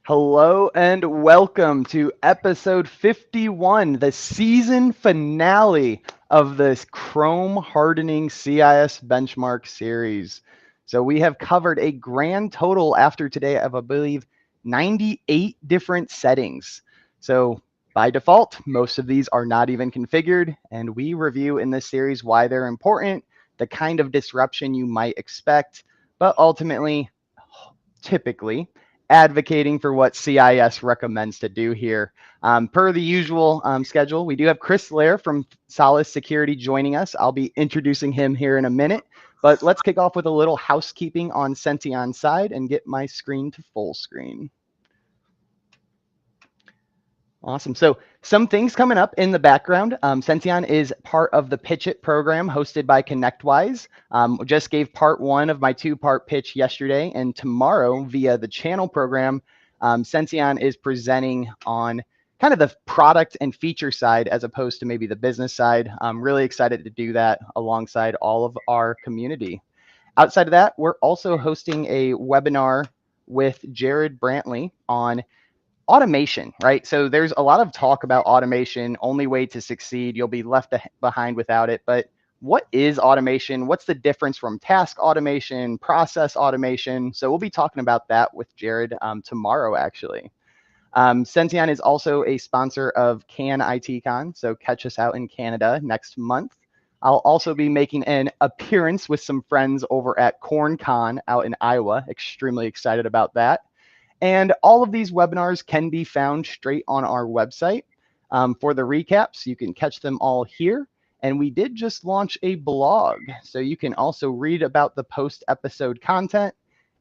Hello and welcome to episode 51, the season finale of this Chrome hardening CIS benchmark series. So we have covered a grand total after today of, I believe, 98 different settings. So by default, most of these are not even configured, and we review in this series why they're important, the kind of disruption you might expect, but ultimately, typically, advocating for what CIS recommends to do here. Per the usual schedule, we do have Chris Lair from CIS Security joining us. I'll be introducing him here in a minute, but let's kick off with a little housekeeping on Senteon's side and get my screen to full screen. Awesome. So some things coming up in the background. Senteon is part of the Pitch It program hosted by ConnectWise. Just gave part one of my two-part pitch yesterday, and tomorrow via the channel program, Senteon is presenting on kind of the product and feature side as opposed to maybe the business side. I'm really excited to do that alongside all of our community. Outside of that, we're also hosting a webinar with Jared Brantley on automation, right? So there's a lot of talk about automation, only way to succeed. You'll be left behind without it. But what is automation? What's the difference from task automation, process automation? So we'll be talking about that with Jared tomorrow, actually. Senteon is also a sponsor of Can ITCon, so catch us out in Canada next month. I'll also be making an appearance with some friends over at CornCon out in Iowa. Extremely excited about that. And all of these webinars can be found straight on our website. For the recaps, you can catch them all here. And we did just launch a blog, so you can also read about the post-episode content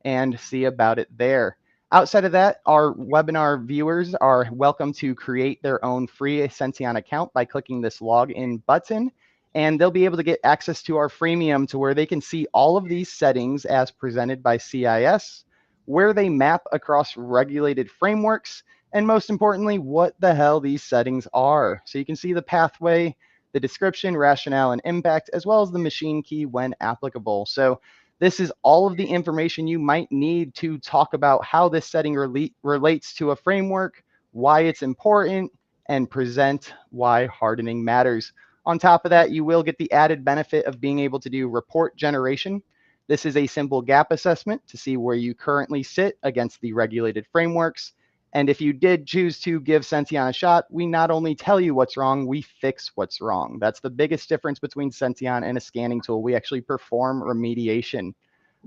and see about it there. Outside of that, our webinar viewers are welcome to create their own free Senteon account by clicking this login button. And they'll be able to get access to our freemium to where they can see all of these settings as presented by CIS, where they map across regulated frameworks, and most importantly, what the hell these settings are. So you can see the pathway, the description, rationale, and impact, as well as the machine key when applicable. So this is all of the information you might need to talk about how this setting relates to a framework, why it's important, and present why hardening matters. On top of that, you will get the added benefit of being able to do report generation. This is a simple gap assessment to see where you currently sit against the regulated frameworks. And if you did choose to give Senteon a shot, we not only tell you what's wrong, we fix what's wrong. That's the biggest difference between Senteon and a scanning tool. We actually perform remediation.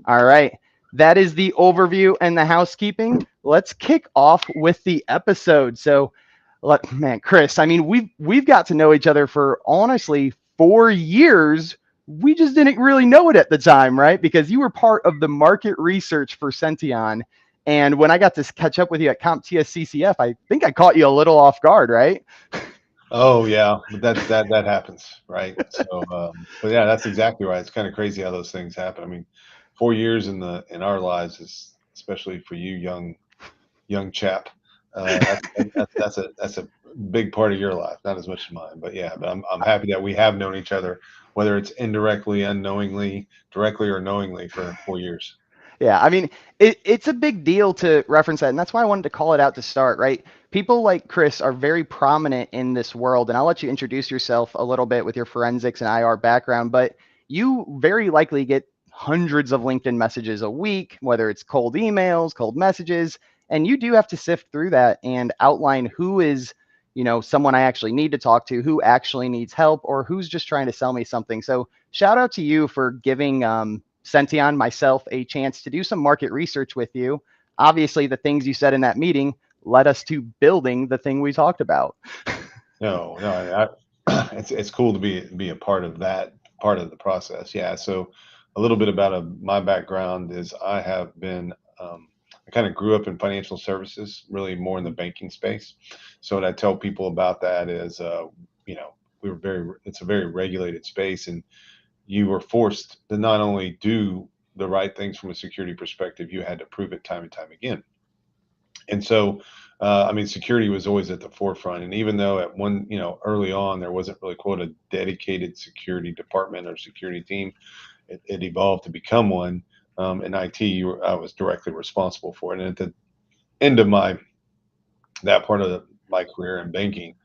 All right, that is the overview and the housekeeping. Let's kick off with the episode. So, man, Chris, I mean, we've got to know each other for honestly 4 years. We just didn't really know it at the time, right? Because you were part of the market research for Senteon. And when I got to catch up with you at CompTIA CCF, I think I caught you a little off guard, right? Oh yeah, that happens, right? So, but yeah, that's exactly right. It's kind of crazy how those things happen. I mean, 4 years in our lives is, especially for you, young chap. That's a big part of your life, not as much as mine. But yeah, but I'm happy that we have known each other, whether it's indirectly, unknowingly, directly, or knowingly, for 4 years. Yeah, I mean, it's a big deal to reference that. And that's why I wanted to call it out to start, right? People like Chris are very prominent in this world. And I'll let you introduce yourself a little bit with your forensics and IR background. But you very likely get hundreds of LinkedIn messages a week, whether it's cold emails, cold messages. And you do have to sift through that and outline who is, someone I actually need to talk to, who actually needs help, or who's just trying to sell me something. So shout out to you for giving Senteon, myself, a chance to do some market research with you. Obviously, the things you said in that meeting led us to building the thing we talked about. No, it's cool to be a part of that part of the process. Yeah. So a little bit about my background is I have been I kind of grew up in financial services, really more in the banking space. So what I tell people about that is, you know, it's a very regulated space, and you were forced to not only do the right things from a security perspective, you had to prove it time and time again. And so, I mean, security was always at the forefront. And even though at one, you know, early on, there wasn't really, quote, a dedicated security department or security team, it evolved to become one. In IT, I was directly responsible for it. And at the end of that part of my career in banking,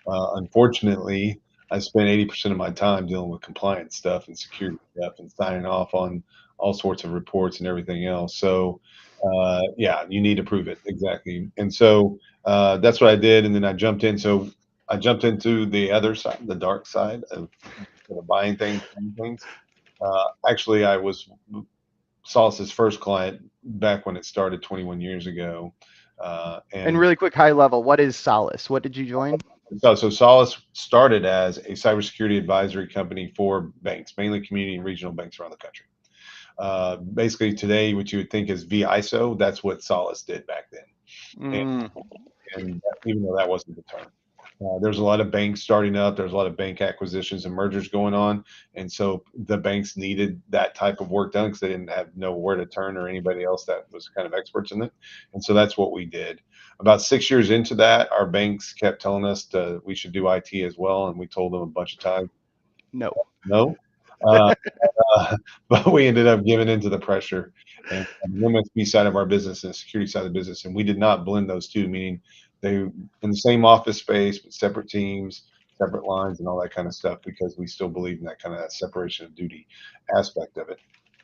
unfortunately, I spent 80% of my time dealing with compliance stuff and security stuff and signing off on all sorts of reports and everything else. So, yeah, you need to prove it exactly. And so that's what I did. And then I jumped in. So I jumped into the other side, the dark side of buying things, selling things. Actually, I was Solace's first client back when it started 21 years ago. And And really quick, high level, what is Solace? What did you join? so Solace started as a cybersecurity advisory company for banks, mainly community and regional banks around the country. Basically, today, what you would think is VISO, that's what Solace did back then. And, Mm, and even though that wasn't the term, there's a lot of banks starting up. There's a lot of bank acquisitions and mergers going on, and so the banks needed that type of work done because they didn't have nowhere to turn or anybody else that was kind of experts in it. And so that's what we did. About 6 years into that, our banks kept telling us we should do IT as well, and we told them a bunch of times no. no. Uh, but we ended up giving into the pressure, and on the MSP side of our business and the security side of the business, and we did not blend those two, meaning they in the same office space, but separate teams, separate lines, and all that kind of stuff, because we still believe in that kind of that separation of duty aspect of it.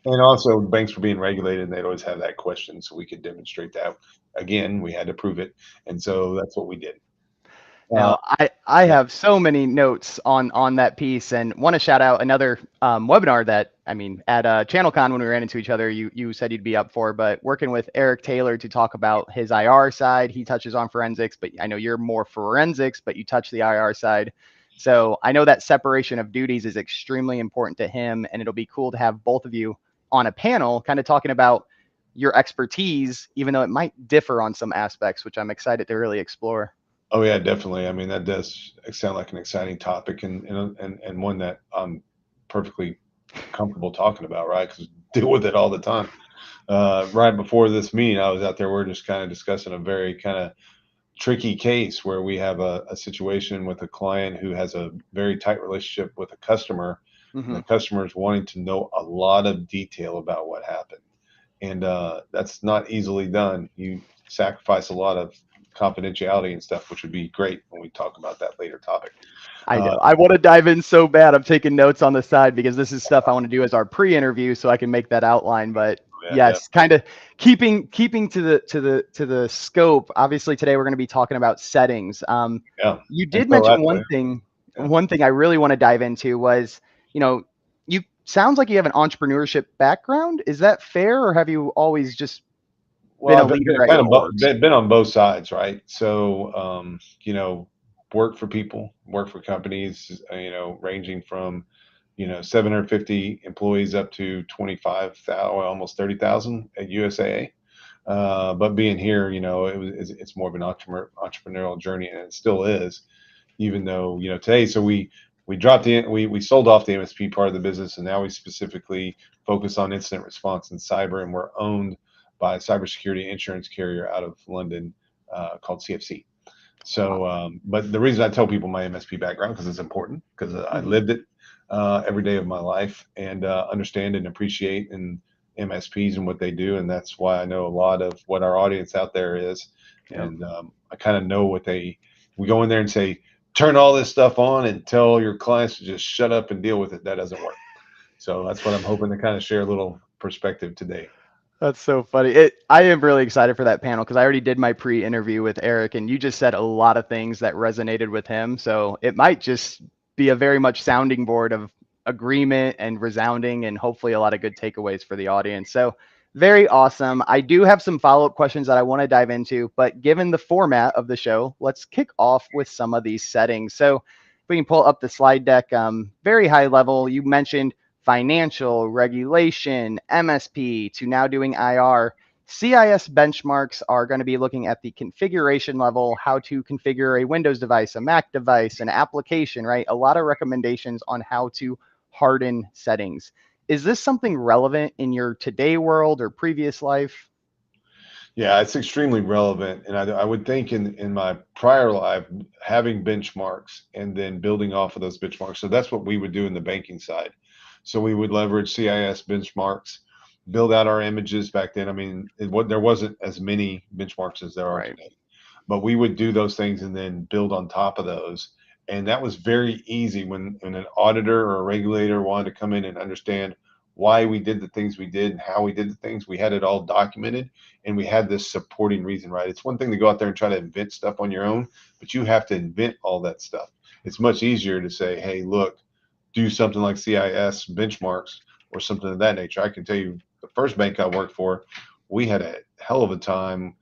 And also, banks were being regulated, and they'd always have that question, so we could demonstrate that. Again, we had to prove it, and so that's what we did. Uh, Now, I have so many notes on that piece, and want to shout out another webinar that, I mean, at ChannelCon when we ran into each other, you said you'd be up for, but working with Eric Taylor to talk about his IR side. He touches on forensics, but I know you're more forensics, but you touch the IR side. So I know that separation of duties is extremely important to him, and it'll be cool to have both of you on a panel kind of talking about your expertise, even though it might differ on some aspects, which I'm excited to really explore. Oh yeah, definitely. I mean, that does sound like an exciting topic, and one that I'm perfectly comfortable talking about, right? Because deal with it all the time. Right before this meeting, I was out there. We're just kind of discussing a very kind of tricky case where we have a situation with a client who has a very tight relationship with a customer, and Mm-hmm. the customer is wanting to know a lot of detail about what happened, and that's not easily done. You sacrifice a lot of confidentiality and stuff, which would be great when we talk about that later topic. I Uh, know. I want to dive in so bad. I'm taking notes on the side because this is stuff I want to do as our pre-interview so I can make that outline. But yeah, yes, kind of keeping to the scope. Obviously, today we're going to be talking about settings. yeah. You And did so mention that's one thing. yeah. One thing I really want to dive into was, you know, you sounds like you have an entrepreneurship background. Is that fair, or have you always just Well, been a I've been leader at kind your of orgs? been on both sides, right? So, you know, work for people, work for companies, ranging from, 750 employees up to 25,000, almost 30,000 at USAA. But being here, it's more of an entrepreneurial journey, and it still is, even though, today, so we dropped we sold off the MSP part of the business, and now we specifically focus on incident response and cyber, and we're owned by a cybersecurity insurance carrier out of London, called CFC. So, but the reason I tell people my MSP background, because it's important, because I Mhm. lived it every day of my life, and understand and appreciate and MSPs and what they do, and that's why I know a lot of what our audience out there is, Yep. and I kind of know what they. We go in there and say, turn all this stuff on and tell your clients to just shut up and deal with it. That doesn't work. So that's what I'm hoping to kind of share a little perspective today. That's so funny. I am really excited for that panel because I already did my pre-interview with Eric, and you just said a lot of things that resonated with him. So it might just be a very much sounding board of agreement and resounding, and hopefully a lot of good takeaways for the audience. So very awesome. I do have some follow-up questions that I want to dive into, but given the format of the show, let's kick off with some of these settings. So if we can pull up the slide deck, very high level, you mentioned financial, regulation, MSP, to now doing IR. CIS benchmarks are going to be looking at the configuration level, how to configure a Windows device, a Mac device, an application, right? A lot of recommendations on how to harden settings. Is this something relevant in your today world or previous life? Yeah, it's extremely relevant, and I would think in my prior life, having benchmarks and then building off of those benchmarks. So that's what we would do in the banking side. So we would leverage CIS benchmarks, build out our images back then. I mean, there wasn't as many benchmarks as there are Right. today, but we would do those things and then build on top of those. And that was very easy when an auditor or a regulator wanted to come in and understand why we did the things we did and how we did the things. We had it all documented and we had this supporting reason, right? It's one thing to go out there and try to invent stuff on your own, but you have to invent all that stuff. It's much easier to say, hey, look, do something like CIS benchmarks or something of that nature. I can tell you the first bank I worked for, we had a hell of a time.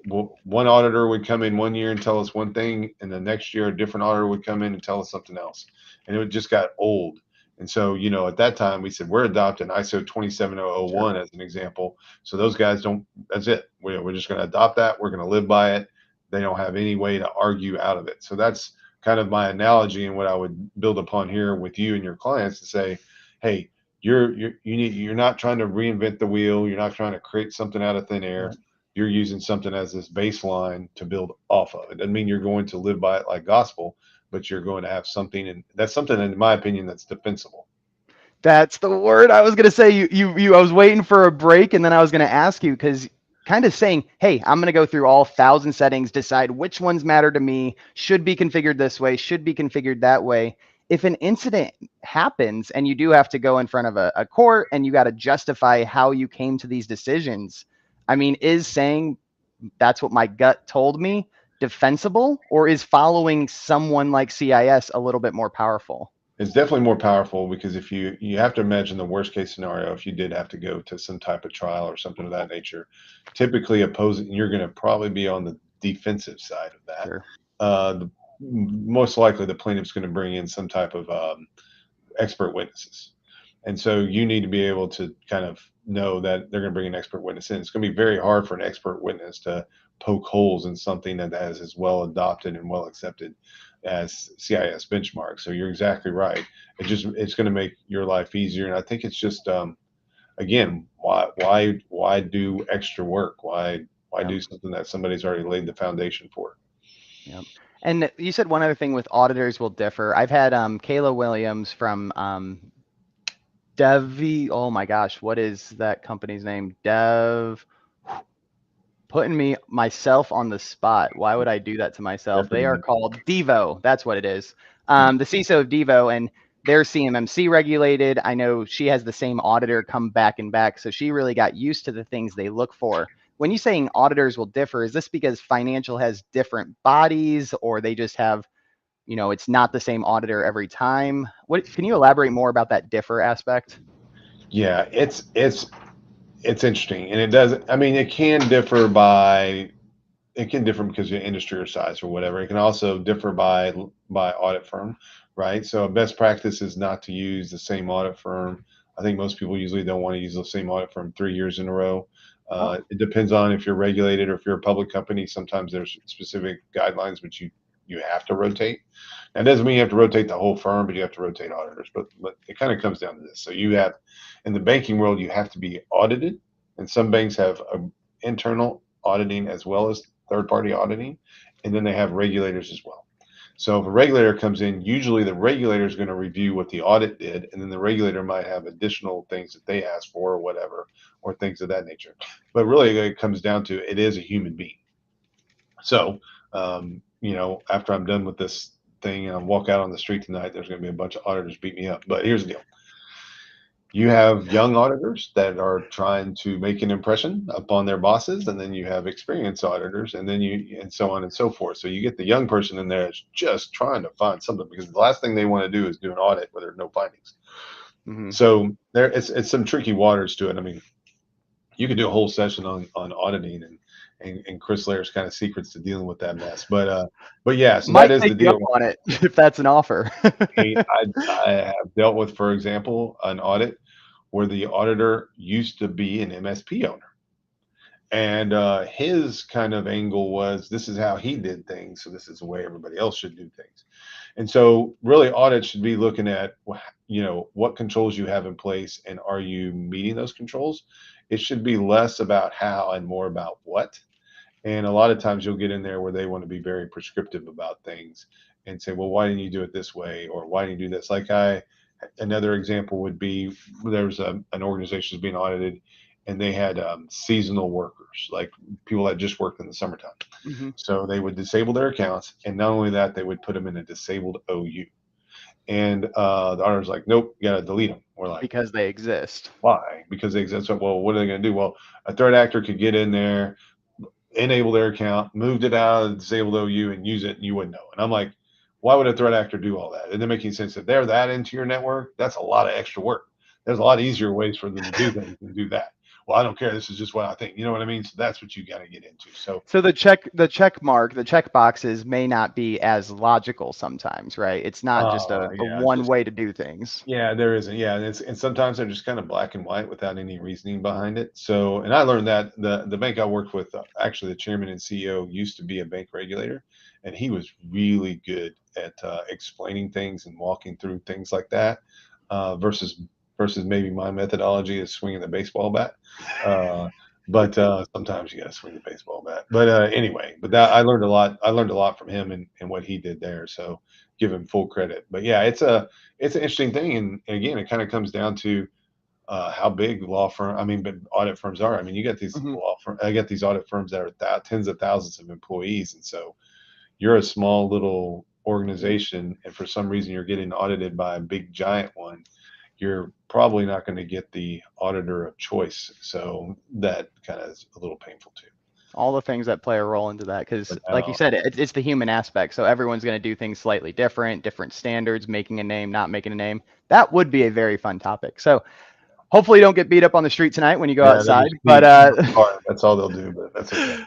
One auditor would come in one year and tell us one thing, and the next year a different auditor would come in and tell us something else. And it just got old. And so, at that time we said we're adopting ISO Sure. 27001 as an example. So those guys don't, that's it. We're just going to adopt that. We're going to live by it. They don't have any way to argue out of it. So that's kind of my analogy and what I would build upon here with you and your clients to say, hey, you're not trying to reinvent the wheel. You're not trying to create something out of thin air. Right. You're using something as this baseline to build off of. It doesn't mean you're going to live by it like gospel, but you're going to have something, and that's something, in my opinion, that's defensible. That's the word I was gonna say. I was waiting for a break, and then I was gonna ask you because kind of saying, "Hey, I'm gonna go through all 1,000 settings, decide which ones matter to me, should be configured this way, should be configured that way." If an incident happens and you do have to go in front of a court and you got to justify how you came to these decisions, I mean, is saying that's what my gut told me defensible, or is following someone like CIS a little bit more powerful? It's definitely more powerful because if you have to imagine the worst case scenario, if you did have to go to some type of trial or something of that nature, typically opposing, you're going to probably be on the defensive side of that. Sure. Most likely the plaintiff's going to bring in some type of expert witnesses. And so you need to be able to kind of know that they're going to bring an expert witness in. It's going to be very hard for an expert witness to poke holes in something that is as well adopted and well accepted as CIS benchmark. So you're exactly right. It's going to make your life easier. And I think it's just again, why do extra work? Why Yep. do something that somebody's already laid the foundation for? Yep. And you said one other thing with auditors will differ. I've had Kayla Williams from Devi. Oh my gosh, what is that company's name? Putting me myself on the spot. Why would I do that to myself? They're They pretty are good. called Devo. That's what it is. Mhm. The CISO of Devo, and they're CMMC regulated. I know she has the same auditor come back and back, so she really got used to the things they look for. When you're saying auditors will differ, is this because financial has different bodies, or they just have, it's not the same auditor every time? What can you elaborate more about that differ aspect? Yeah, it's interesting, and it does. I mean, it can differ because of industry or size or whatever. It can also differ by audit firm, right? So a best practice is not to use the same audit firm. I think most people usually don't want to use the same audit firm 3 years in a row. Oh, It depends on if you're regulated or if you're a public company. Sometimes there's specific guidelines, but you have to rotate. That doesn't mean you have to rotate the whole firm, but you have to rotate auditors. But it kind of comes down to this. So you have in the banking world, you have to be audited, and some banks have a internal auditing as well as third party auditing, and then they have regulators as well. So if a regulator comes in, usually the regulator is going to review what the audit did, and then the regulator might have additional things that they ask for or whatever, or things of that nature. But really, it comes down to it is a human being. So, after I'm done with this thing and I walk out on the street tonight, there's going to be a bunch of auditors beat me up. But here's the deal: you have young auditors that are trying to make an impression upon their bosses, and then you have experienced auditors, and then and so on and so forth. So you get the young person in there that's just trying to find something because the last thing they want to do is do an audit where there's no findings. hmm So it's some tricky waters to it. I mean, you could do a whole session on auditing and Chris Lair's kind of secrets to dealing with that mess. But yeah, so that might is take the you up deal. on it if that's an offer. Hey, I have dealt with, for example, an audit where the auditor used to be an MSP owner. And his kind of angle was this is how he did things, so this is the way everybody else should do things. And so, really, audits should be looking at what controls you have in place, and are you meeting those controls? It should be less about how and more about what. And a lot of times you'll get in there where they want to be very prescriptive about things and say, well, why didn't you do it this way? Or why didn't you do this? Another example would be there's an organization that's being audited and they had seasonal workers, like people that just worked in the summertime. Hmm. So they would disable their accounts. And not only that, they would put them in a disabled OU. And the auditor's like, nope, you got to delete them. We're like, Because they exist. why? Because they exist. So, well, what are they going to do? Well, a threat actor could get in there, enable their account, moved it out of the disabled OU and use it, and you wouldn't know. And I'm like, why would a threat actor do all that? It doesn't make any sense. If they're that into your network, that's a lot of extra work. There's a lot easier ways for them to do things than do that. Well, I don't care. This is just what I think. You know what I mean? So that's what you got to get into. So So the check boxes may not be as logical sometimes, right? It's not just a yeah, one just way to do things. yeah, there isn't. Yeah, and sometimes they're just kind of black and white without any reasoning behind it. So, and I learned that the bank I worked with, actually, the chairman and CEO used to be a bank regulator, and he was really good at explaining things and walking through things like that, versus maybe my methodology is swinging the baseball bat. Uh, but sometimes you got to swing the baseball bat. But anyway, but that I learned a lot. I learned a lot from him and what he did there. So give him full credit. But yeah, it's an interesting thing, and again, it kind of comes down to how big but audit firms are. I mean, you got these Hmm. I got these audit firms that are tens of thousands of employees, and so you're a small little organization, and for some reason you're getting audited by a big giant one. You're probably not going to get the auditor of choice, so that kind of is a little painful too. All the things that play a role into that, because But like you said, it's the human aspect. So everyone's going to do things slightly different, different standards, making a name, not making a name. That would be a very fun topic. So hopefully you don't get beat up on the street tonight when you go yeah, they'll outside. just But beat you apart. That's all they'll do, but that's okay.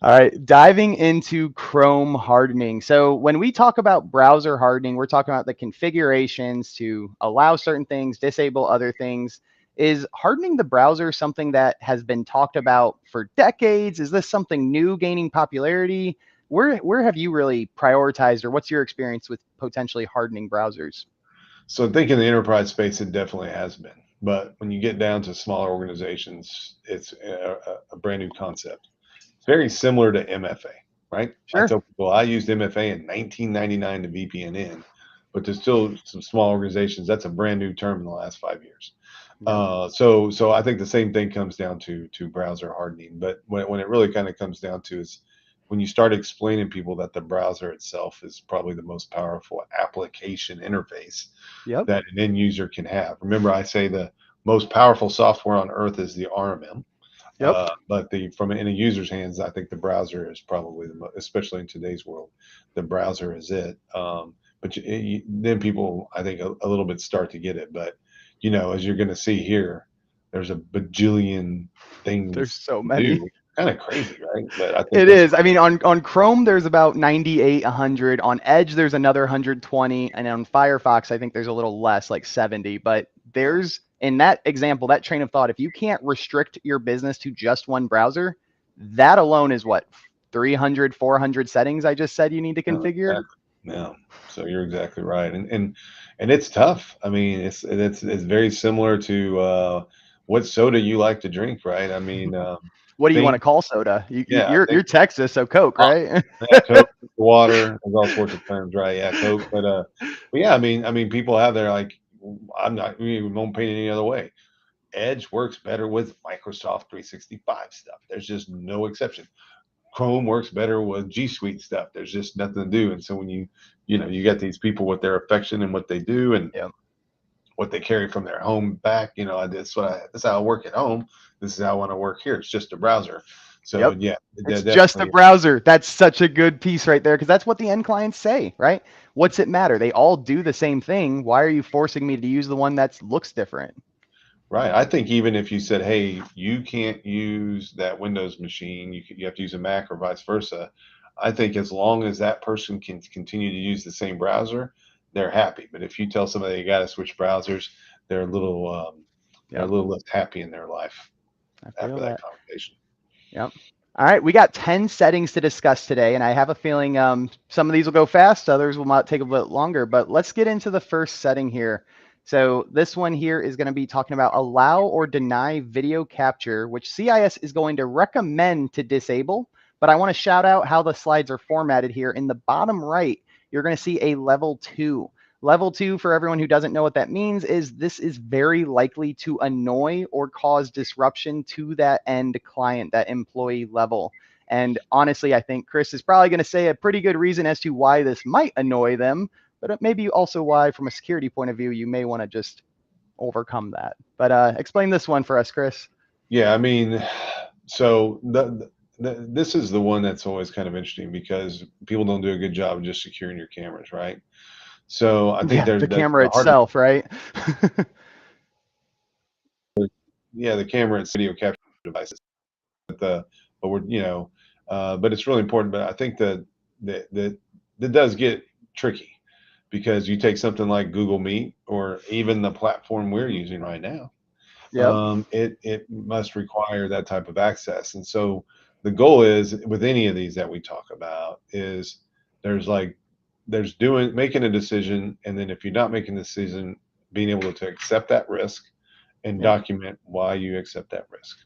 all right, diving into Chrome hardening. So when we talk about browser hardening, we're talking about the configurations to allow certain things, disable other things. Is hardening the browser something that has been talked about for decades? Is this something new gaining popularity? Where have you really prioritized, or what's your experience with potentially hardening browsers? So I think in the enterprise space, it definitely has been. But when you get down to smaller organizations, it's a brand new concept. It's very similar to MFA, right? I Sure. tell people I used MFA in 1999 to VPN in, but there's still some small organizations. That's a brand new term in the last 5 years. Yep. So I think the same thing comes down to browser hardening. But when it really kind of comes down to is when you start explaining people that the browser itself is probably the most powerful application interface Yep. that an end user can have. Remember, I say the most powerful software on earth is the RMM. Yep. But in a user's hands, I think the browser is probably especially in today's world, the browser is it. But then people, I think, a little bit start to get it. But as you're going to see here, there's a bajillion There's things so to many. do. Kind of crazy, right? But I think It that's is. I mean, on Chrome, there's about 98, 100. On Edge, there's another 120. And on Firefox, I think there's a little less, like 70. But there's, in that example, that train of thought, if you can't restrict your business to just one browser, that alone is what, 300, 400 settings I just said you need to configure? exactly. Yeah. So you're exactly right, and it's tough. I mean, it's very similar to what soda you like to drink, right? I mean, What do you want to think call soda? yeah, You're Texas, so Coke, uh, right? yeah, Coke, water, there's all sorts of terms, right? Yeah, Coke, but yeah, I mean, people have their like, we won't paint it any other way. Edge works better with Microsoft 365 stuff. There's just no exception. Chrome works better with G Suite stuff. There's just nothing to do. And so when you get these people with their affection and what they do and Yeah. what they carry from their home back, that's how I work at home. This is how I want to work here. It's just a browser. So Yep. yeah, It's just a definitely browser. That's such a good piece right there, because that's what the end clients say, right? What's it matter? They all do the same thing. Why are you forcing me to use the one that looks different? right. I think even if you said, hey, you can't use that Windows machine, you have to use a Mac or vice versa. I think as long as that person can continue to use the same browser, they're happy. But if you tell somebody you got to switch browsers, they're a little they're a Yep. little less happy in their life I feel after that that. conversation. Yep. All right, we got 10 settings to discuss today, and I have a feeling some of these will go fast, others will might take a bit longer, but let's get into the first setting here. So this one here is going to be talking about allow or deny video capture, which CIS is going to recommend to disable, but I want to shout out how the slides are formatted here. In the bottom right, you're going to see a level 2. Level 2, for everyone who doesn't know what that means, is this is very likely to annoy or cause disruption to that end client, that employee level. And honestly, I think Chris is probably going to say a pretty good reason as to why this might annoy them, but maybe also why, from a security point of view, you may want to just overcome that. But explain this one for us, Chris. Yeah, I mean, so this is the one that's always kind of interesting because people don't do a good job of just securing your cameras, right? So I think Yeah, there's the camera the hardest, itself, right? yeah, the camera and video capture devices, but but we're but it's really important. But I think that does get tricky because you take something like Google Meet or even the platform we're using right now. Yep. It must require that type of access. And so the goal is with any of these that we talk about is there's like there's doing making a decision, and then if you're not making the decision, being able to accept that risk and Yep. document why you accept that risk.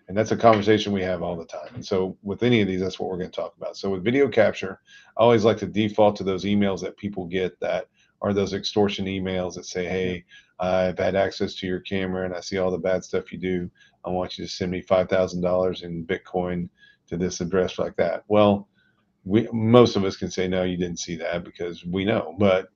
And that's a conversation we have all the time. And so with any of these, that's what we're going to talk about. So with video capture, I always like to default to those emails that people get that are those extortion emails that say, Yep. hey, I've had access to your camera and I see all the bad stuff you do. I want you to send me $5,000 in Bitcoin to this address like that. Well, we most of us can say no, you didn't see that because we know. But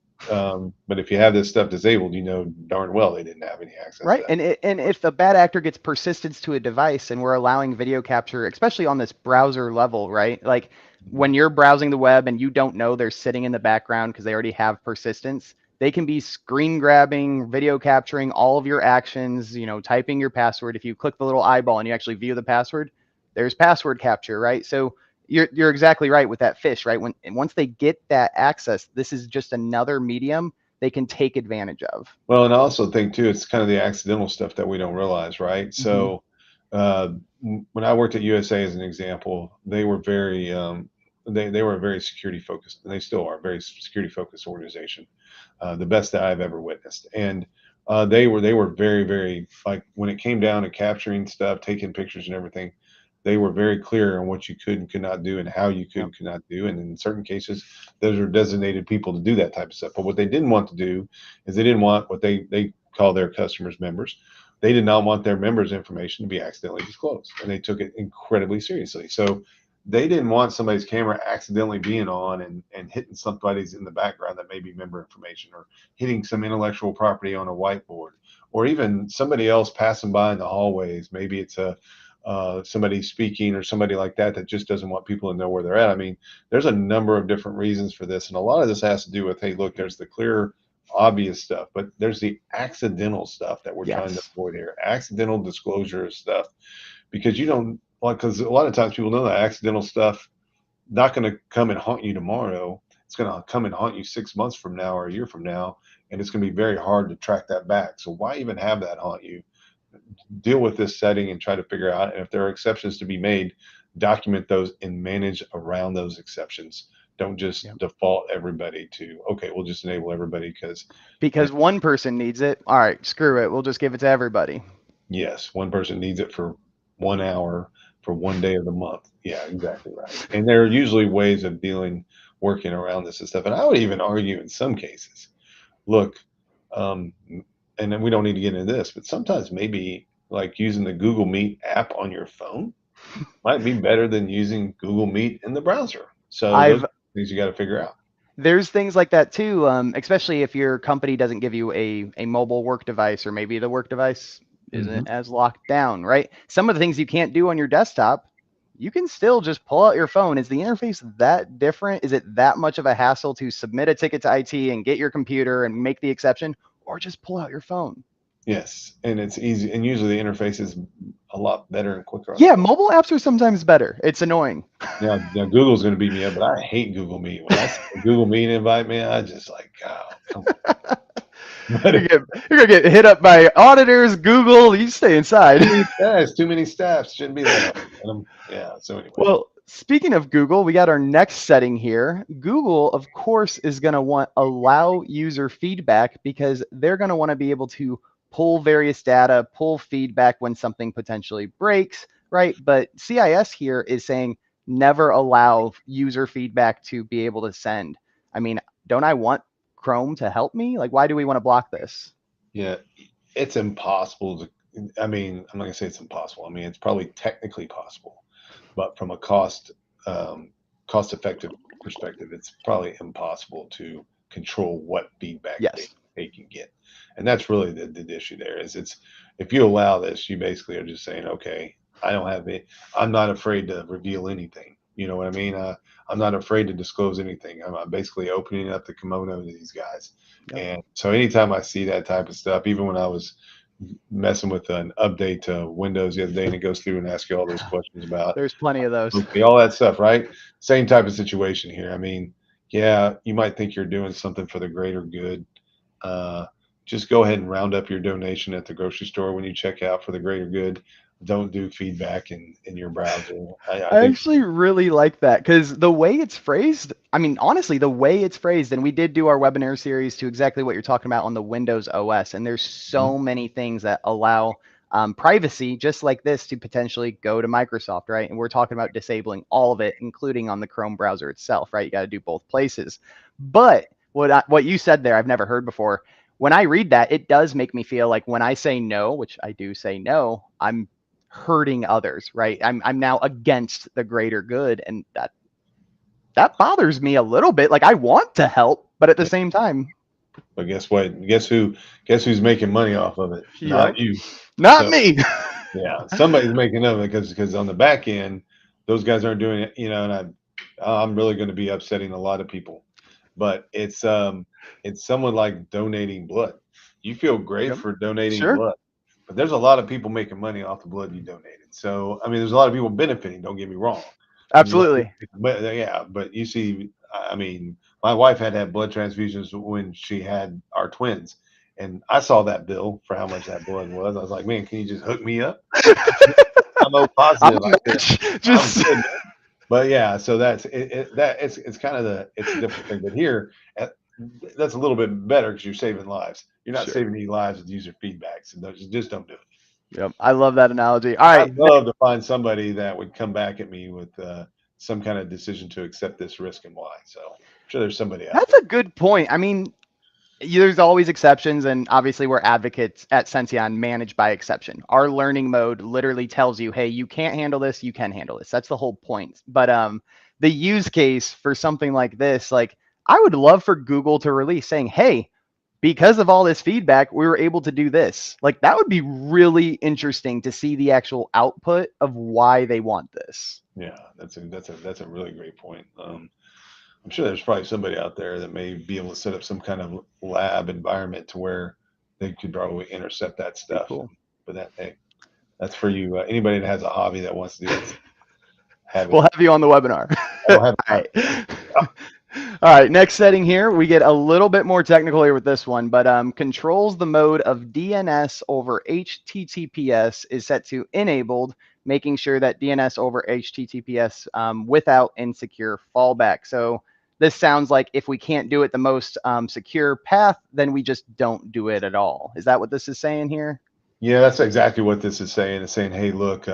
if you have this stuff disabled, you know darn well they didn't have any access to Right. that. And if the bad actor gets persistence to a device and we're allowing video capture, especially on this browser level, right? Like Mhm. when you're browsing the web and you don't know they're sitting in the background because they already have persistence, they can be screen grabbing, video capturing all of your actions, typing your password. If you click the little eyeball and you actually view the password, there's password capture, right? So you're exactly right with that fish, right? Once they get that access, this is just another medium they can take advantage of. Well, and I also think too, it's kind of the accidental stuff that we don't realize, right? Hmm. So, uh, when I worked at USA as an example, they were very they were very security focused, and they still are a very security focused organization, the best that I've ever witnessed. And they were very like when it came down to capturing stuff, taking pictures and everything, they were very clear on what you could and could not do and how you could Yep. and could not do. And in certain cases, those are designated people to do that type of stuff. But what they didn't want to do is they didn't want what they call their customers members. They did not want their members' information to be accidentally disclosed, and they took it incredibly seriously. So they didn't want somebody's camera accidentally being on and hitting somebody's in the background that may be member information or hitting some intellectual property on a whiteboard or even somebody else passing by in the hallways. Maybe it's a somebody speaking or somebody like that that just doesn't want people to know where they're at. I mean, there's a number of different reasons for this, and a lot of this has to do with, hey, look, there's the clear, obvious stuff, but there's the accidental stuff that we're trying to Yes. avoid here. Accidental disclosure of stuff because you don't like because a lot of times people know that accidental stuff not going to come and haunt you tomorrow. It's going to come and haunt you 6 months from now or a year from now, and it's going to be very hard to track that back. So why even have that haunt you? Deal with this setting and try to figure out. And if there are exceptions to be made, document those and manage around those exceptions. Don't just Yep. default everybody to okay, we'll just enable everybody because Because one person needs it. All right, screw it. We'll just give it to everybody. yes, one person needs it for 1 hour for one day of the month. Yeah, exactly right. And there are usually ways of working around this and stuff. And I would even argue in some cases, look, um, and then we don't need to get into this, but sometimes maybe like using the Google Meet app on your phone might be better than using Google Meet in the browser. So those I've are things you got to figure out. There's things like that too, especially if your company doesn't give you a mobile work device, or maybe the work device Hmm. isn't as locked down, right? Some of the things you can't do on your desktop, you can still just pull out your phone. Is the interface that different? Is it that much of a hassle to submit a ticket to IT and get your computer and make the exception, or just pull out your phone? Yes, and it's easy, and usually the interface is a lot better and quicker on the Yeah, phone. mobile apps are sometimes better. It's annoying. Now Google's going to beat me up, but I hate Google Meet. When I see a Google Meet invite, man, I just like, oh, come on. But You're gonna get hit up by auditors, Google. You stay inside. too many staffs shouldn't be that hard. Yeah. So anyway, Well, speaking of Google, we got our next setting here. Google, of course, is going to want allow user feedback because they're going to want to be able to pull various data, pull feedback when something potentially breaks, right? But CIS here is saying never allow user feedback to be able to send. I mean, don't I want Chrome to help me? Like, why do we want to block this? yeah, it's impossible to. I mean, I'm not gonna say it's impossible. I mean, it's probably technically possible, but from a cost effective perspective, it's probably impossible to control what feedback Yes. they can get. And that's really the issue there is it's if you allow this, you basically are just saying, okay, I don't have it. I'm not afraid to reveal anything. You know what I mean? I'm not afraid to disclose anything. I'm basically opening up the kimono to these guys. Yep. And so anytime I see that type of stuff, even when I was messing with an update to Windows the other day, and it goes through and asks you all those questions about There's plenty of those. okay, all that stuff, right? Same type of situation here. I mean, yeah, you might think you're doing something for the greater good. Uh, just go ahead and round up your donation at the grocery store when you check out for the greater good. Don't do feedback in your browser. I I think actually really like that because the way it's phrased, I mean, honestly, the way it's phrased, and we did do our webinar series to exactly what you're talking about on the Windows OS, and there's mhm, so many things that allow privacy just like this to potentially go to Microsoft, right? And we're talking about disabling all of it, including on the Chrome browser itself, right? You got to do both places. But what you said there, I've never heard before. When I read that, it does make me feel like when I say no, which I do say no, I'm hurting others, right? I'm now against the greater good, and that bothers me a little bit. Like I want to help, but at the yeah. same time, But guess what? Guess who's making money off of it? Not yep, you. not So me. yeah, somebody's making of it because on the back end, those guys aren't doing it. And I'm really going to be upsetting a lot of people, but it's someone like donating blood. You feel great Yep. for donating Sure. blood, but there's a lot of people making money off the blood you donated. So I mean, there's a lot of people benefiting. Don't get me wrong. There's a lot of Absolutely. but yeah, but you see, I mean, my wife had to have blood transfusions when she had our twins. And I saw that bill for how much that blood was. I was like, man, can you just hook me up? I'm O I'm positive. a I could, match. I'm Just good, man. But yeah, so that's it's kind of it's a different thing. But here, that's a little bit better because you're saving lives. You're not sure. saving any lives with user feedback. So just don't do it. Yep. I love that analogy. All I'd right. love to find somebody that would come back at me with some kind of decision to accept this risk and why. So I'm sure there's somebody out That's there. a good point. I mean, there's always exceptions, and obviously we're advocates at Senteon managed by exception. Our learning mode literally tells you, hey, you can't handle this, you can handle this. That's the whole point. But the use case for something like this, like I would love for Google to release saying, hey, because of all this feedback, we were able to do this. Like that would be really interesting to see the actual output of why they want this. Yeah, that's a really great point. I'm sure there's probably somebody out there that may be able to set up some kind of lab environment to where they could probably intercept that Be stuff. cool. But that, hey, that's for you. Anybody that has a hobby that wants to do that, have We'll it. have you on the webinar. I All don't have time. right. All right, next setting here, we get a little bit more technical here with this one, but controls the mode of DNS over HTTPS is set to enabled, making sure that DNS over HTTPS without insecure fallback. So this sounds like if we can't do it the most secure path, then we just don't do it at all. Is that what this is saying here? Yeah, that's exactly what this is saying. It's saying, hey, look,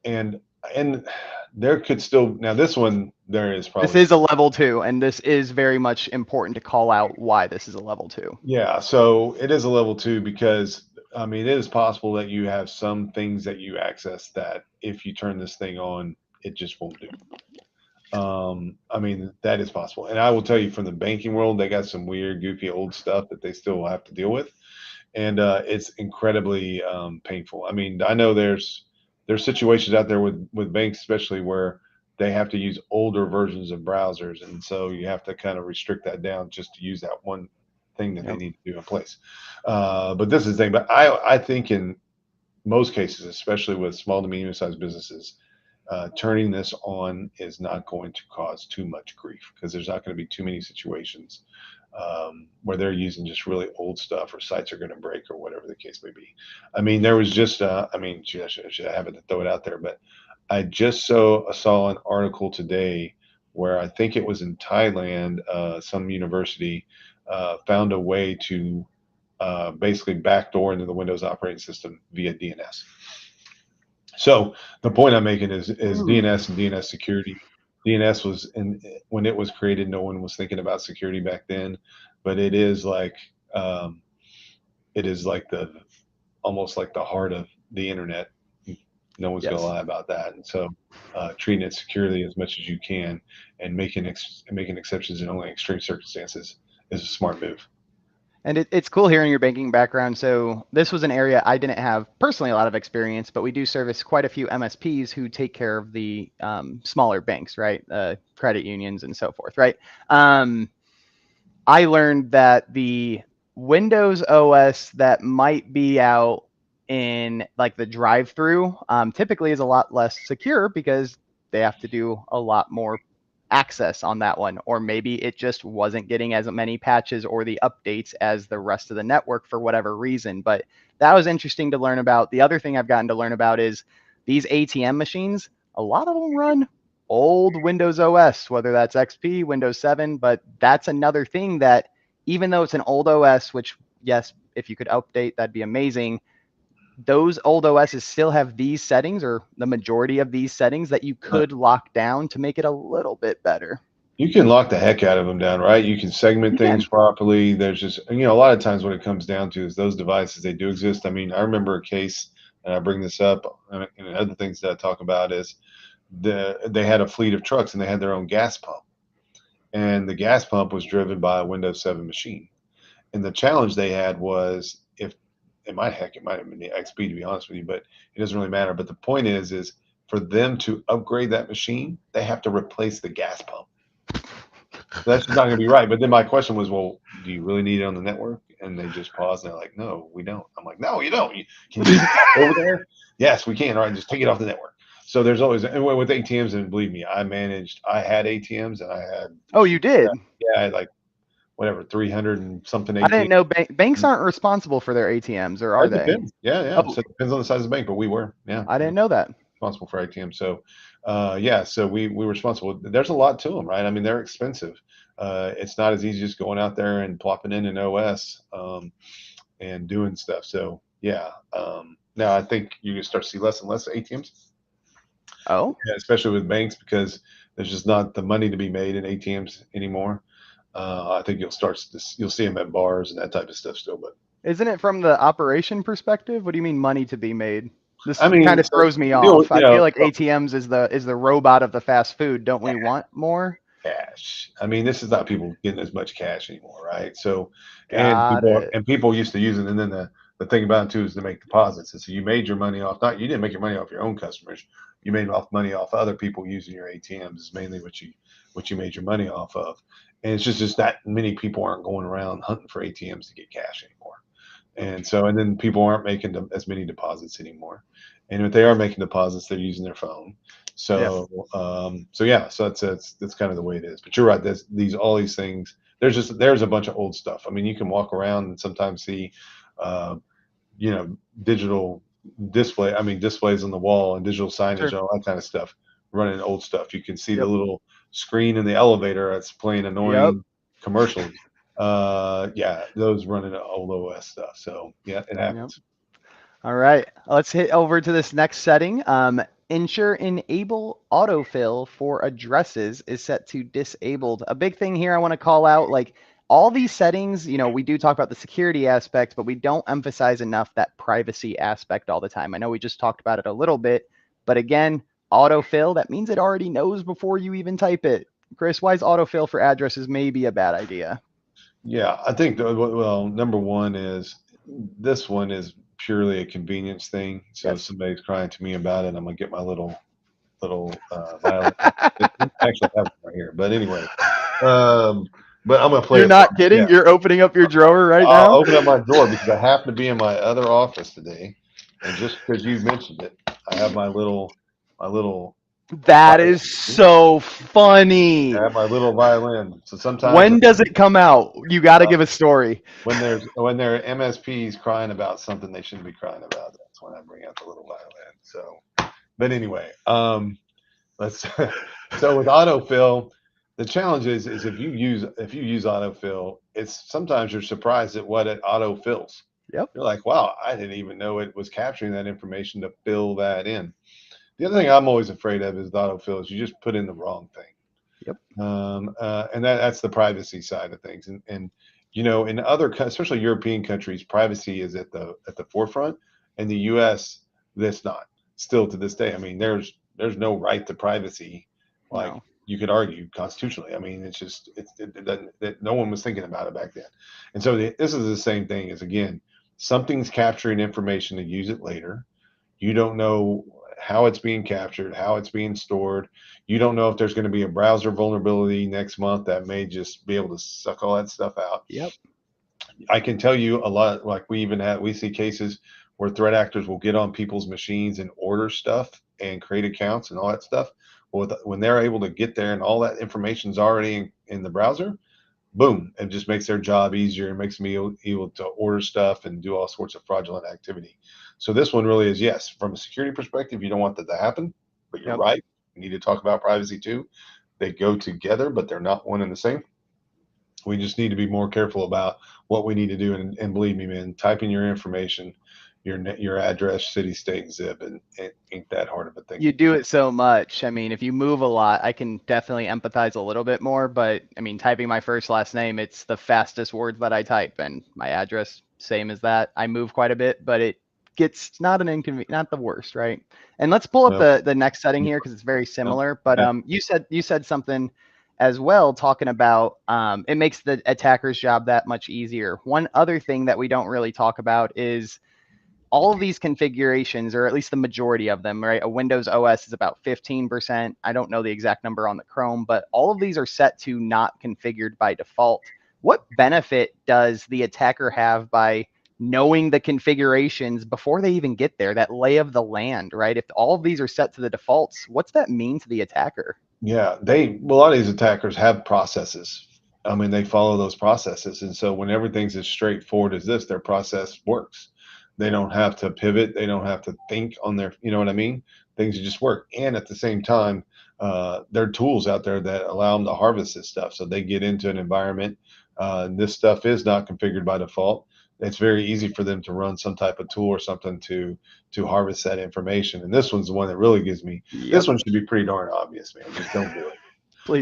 and and there could still now this one there is This probably is a level 2, and this is very much important to call out why this is a level 2. yeah, so it is a level two because I mean it is possible that you have some things that you access that if you turn this thing on, it just won't do. I mean that is possible, and I will tell you from the banking world, they got some weird, goofy, old stuff that they still have to deal with, and it's incredibly painful. I mean, I know there's situations out there with banks, especially where they have to use older versions of browsers, and so you have to kind of restrict that down just to use that one thing that they Yep. need to do in place. But this is the thing. But I think in most cases, especially with small to medium sized businesses, turning this on is not going to cause too much grief because there's not going to be too many situations where they're using just really old stuff, or sites are going to break, or whatever the case may be. I mean, there was just, I mean, should I have it to throw it out there, but I just saw an article today where I think it was in Thailand, some university found a way to basically backdoor into the Windows operating system via DNS. So the point I'm making is DNS and DNS security. DNS was when it was created, no one was thinking about security back then, but um, it is like the almost like the heart of the internet. No one's going to lie about that. And so treating it securely as much as you can, and making exceptions in only extreme circumstances is a smart move. And it's cool hearing your banking background. So this was an area I didn't have personally a lot of experience, but we do service quite a few MSPs who take care of the smaller banks, right? Credit unions and so forth, right? I learned that the Windows OS that might be out in like the drive-through typically is a lot less secure because they have to do a lot more access on that one, or maybe it just wasn't getting as many patches or the updates as the rest of the network for whatever reason. But that was interesting to learn about. The other thing I've gotten to learn about is these ATM machines, a lot of them run old Windows OS, whether that's XP, Windows 7, but that's another thing that even though it's an old OS, which yes, if you could update, that'd be amazing. Those old OSs still have these settings, or the majority of these settings, that you could lock down to make it a little bit better. You can lock the heck out of them down, right? You can segment things properly. There's just, a lot of times what it comes down to is those devices, they do exist. I mean, I remember a case, and I bring this up, and other things that I talk about is they had a fleet of trucks, and they had their own gas pump. And the gas pump was driven by a Windows 7 machine. And the challenge they had was, if it might have been the XP, to be honest with you, but it doesn't really matter. But the point is for them to upgrade that machine, they have to replace the gas pump. That's just not going to be right. But then my question was, well, do you really need it on the network? And they just paused, and they're like, no, we don't. I'm like, no, you don't. Can you over there? Yes, we can. All right, just take it off the network. So there's always, and with ATMs, and believe me, I had ATMs, and I had. Oh, you did? Yeah, I had like whatever 300 and something ATMs. I didn't know banks aren't responsible for their ATMs, or are they? Depends. Yeah. Oh. So it depends on the size of the bank, but we were. Yeah. I didn't know that. Responsible for ATMs. So, so we were responsible. There's a lot to them, right? I mean, they're expensive. It's not as easy just going out there and plopping in an OS and doing stuff. So, yeah. Now I think you can start to see less and less ATMs. Oh. Yeah, especially with banks, because there's just not the money to be made in ATMs anymore. I think you'll see them at bars and that type of stuff still, but isn't it from the operation perspective? What do you mean money to be made? This kind of throws me off. I feel like ATMs is the robot of the fast food. Don't we want more cash? I mean, this is not people getting as much cash anymore, right? So, and people used to use it, and then the thing about it too is to make deposits. And so you made your money off. You didn't make your money off your own customers. You made money off other people using your ATMs. Is mainly what you made your money off of. And it's just that many people aren't going around hunting for ATMs to get cash anymore. And then people aren't making as many deposits anymore. And if they are making deposits, they're using their phone. So, so that's kind of the way it is. But you're right. All these things, there's a bunch of old stuff. I mean, you can walk around and sometimes see, digital displays on the wall and digital signage, all that kind of stuff, running old stuff. You can see the little screen in the elevator that's playing annoying commercials. Those running old OS stuff. So yeah, it happens. All right, let's hit over to this next setting. Ensure enable autofill for addresses is set to disabled. A big thing here I want to call out, like all these settings, we do talk about the security aspect, but we don't emphasize enough that privacy aspect all the time. I know we just talked about it a little bit, but again, autofill, that means it already knows before you even type it. Chris, why is autofill for addresses maybe a bad idea? Yeah, I think, well, number one is this one is purely a convenience thing. So if somebody's crying to me about it, I'm going to get my little violin. Actually, I have one right here. But anyway, but I'm going to play. You're not kidding? Yeah. You're opening up your drawer right now? I'll open up my drawer because I happen to be in my other office today. And just because you mentioned it, I have my little. That is so funny. I have my little violin. So sometimes. When does it come out? You got to give a story. When there are MSPs crying about something they shouldn't be crying about, that's when I bring out the little violin. So, but anyway, let's. So with autofill, the challenge is if you use autofill, it's sometimes you're surprised at what it autofills. Yep. You're like, wow, I didn't even know it was capturing that information to fill that in. The other thing I'm always afraid of is the autofill is you just put in the wrong thing. Yep. And that's the privacy side of things. And you know, in other, especially European countries, privacy is at the forefront. In the U.S., that's not. Still to this day, I mean, there's no right to privacy, like No. you could argue constitutionally. I mean, it's just it doesn't. No one was thinking about it back then. And so this is the same thing as, again, something's capturing information to use it later. You don't know how it's being captured, how it's being stored. You don't know if there's going to be a browser vulnerability next month that may just be able to suck all that stuff out. Yep. I can tell you a lot, like we see cases where threat actors will get on people's machines and order stuff and create accounts and all that stuff. Well, when they're able to get there and all that information is already in the browser, boom, it just makes their job easier. It makes me able to order stuff and do all sorts of fraudulent activity. So this one really is, yes, from a security perspective, you don't want that to happen, but you're Yep. right. We need to talk about privacy too. They go together, but they're not one and the same. We just need to be more careful about what we need to do. And believe me, man, typing your information, your address, city, state, zip, and it ain't that hard of a thing. You do it so much. I mean, if you move a lot, I can definitely empathize a little bit more. But I mean, typing my first last name, it's the fastest words that I type, and my address, same as that. I move quite a bit, but it gets not an inconvenience, not the worst, right? And let's pull up Well, the next setting here because it's very no, similar. But yeah, you said something as well, talking about it makes the attacker's job that much easier. One other thing that we don't really talk about is all of these configurations, or at least the majority of them, right? A Windows OS is about 15%. I don't know the exact number on the Chrome, but all of these are set to not configured by default. What benefit does the attacker have by knowing the configurations before they even get there, that lay of the land, right? If all of these are set to the defaults, what's that mean to the attacker? yeah. A lot of these attackers have processes. I mean, they follow those processes, and so when everything's as straightforward as this, their process works. They Yep. don't have to pivot. They don't have to think on their, you know what I mean? Things just work. And at the same time, there are tools out there that allow them to harvest this stuff. So they get into an environment. This stuff is not configured by default. It's very easy for them to run some type of tool or something to harvest that information. And this one's the one that really gives me. This Yep. one should be pretty darn obvious, man. Just don't do it.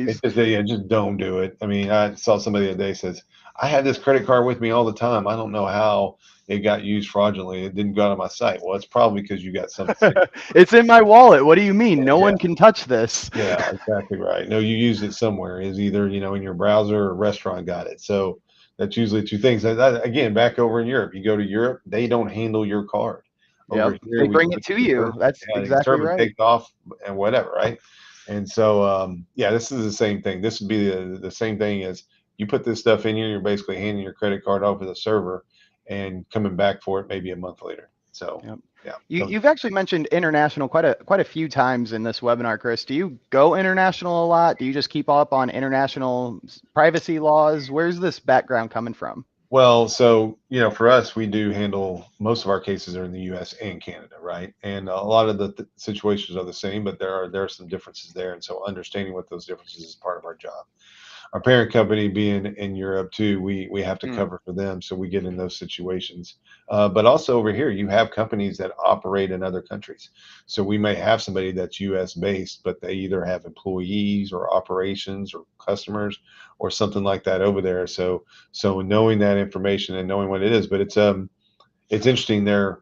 It's Please. just, yeah, just don't do it. I mean, I saw somebody the other day says, I had this credit card with me all the time. I don't know how it got used fraudulently. It didn't go out of my sight. Well, it's probably because you got something sticking. It's in my wallet. What do you mean? No Yeah, one can touch this. yeah, exactly right. No, you used it somewhere. Is either, in your browser or restaurant got it. So that's usually two things. Again, back over in Europe, you go to Europe, they don't handle your card. Over Yep. here, They we bring put it it to in the you. server. That's Yeah, the exactly server right. takes off and whatever, right? And so, yeah, this is the same thing. This would be the same thing as you put this stuff in here. You're basically handing your credit card over the server and coming back for it maybe a month later. So, Yep. yeah, don't. You've actually mentioned international quite a few times in this webinar, Chris. Do you go international a lot? Do you just keep up on international privacy laws? Where's this background coming from? Well, so, for us, we do handle most of our cases are in the U.S. and Canada, right? And a lot of the situations are the same, but there are some differences there. And so, understanding what those differences is part of our job. Our parent company being in Europe too, we have to Hmm. cover for them, so we get in those situations. But also over here, you have companies that operate in other countries. So we may have somebody that's U.S. based, but they either have employees or operations or customers or something like that over there. So knowing that information and knowing what it is, but it's interesting. They're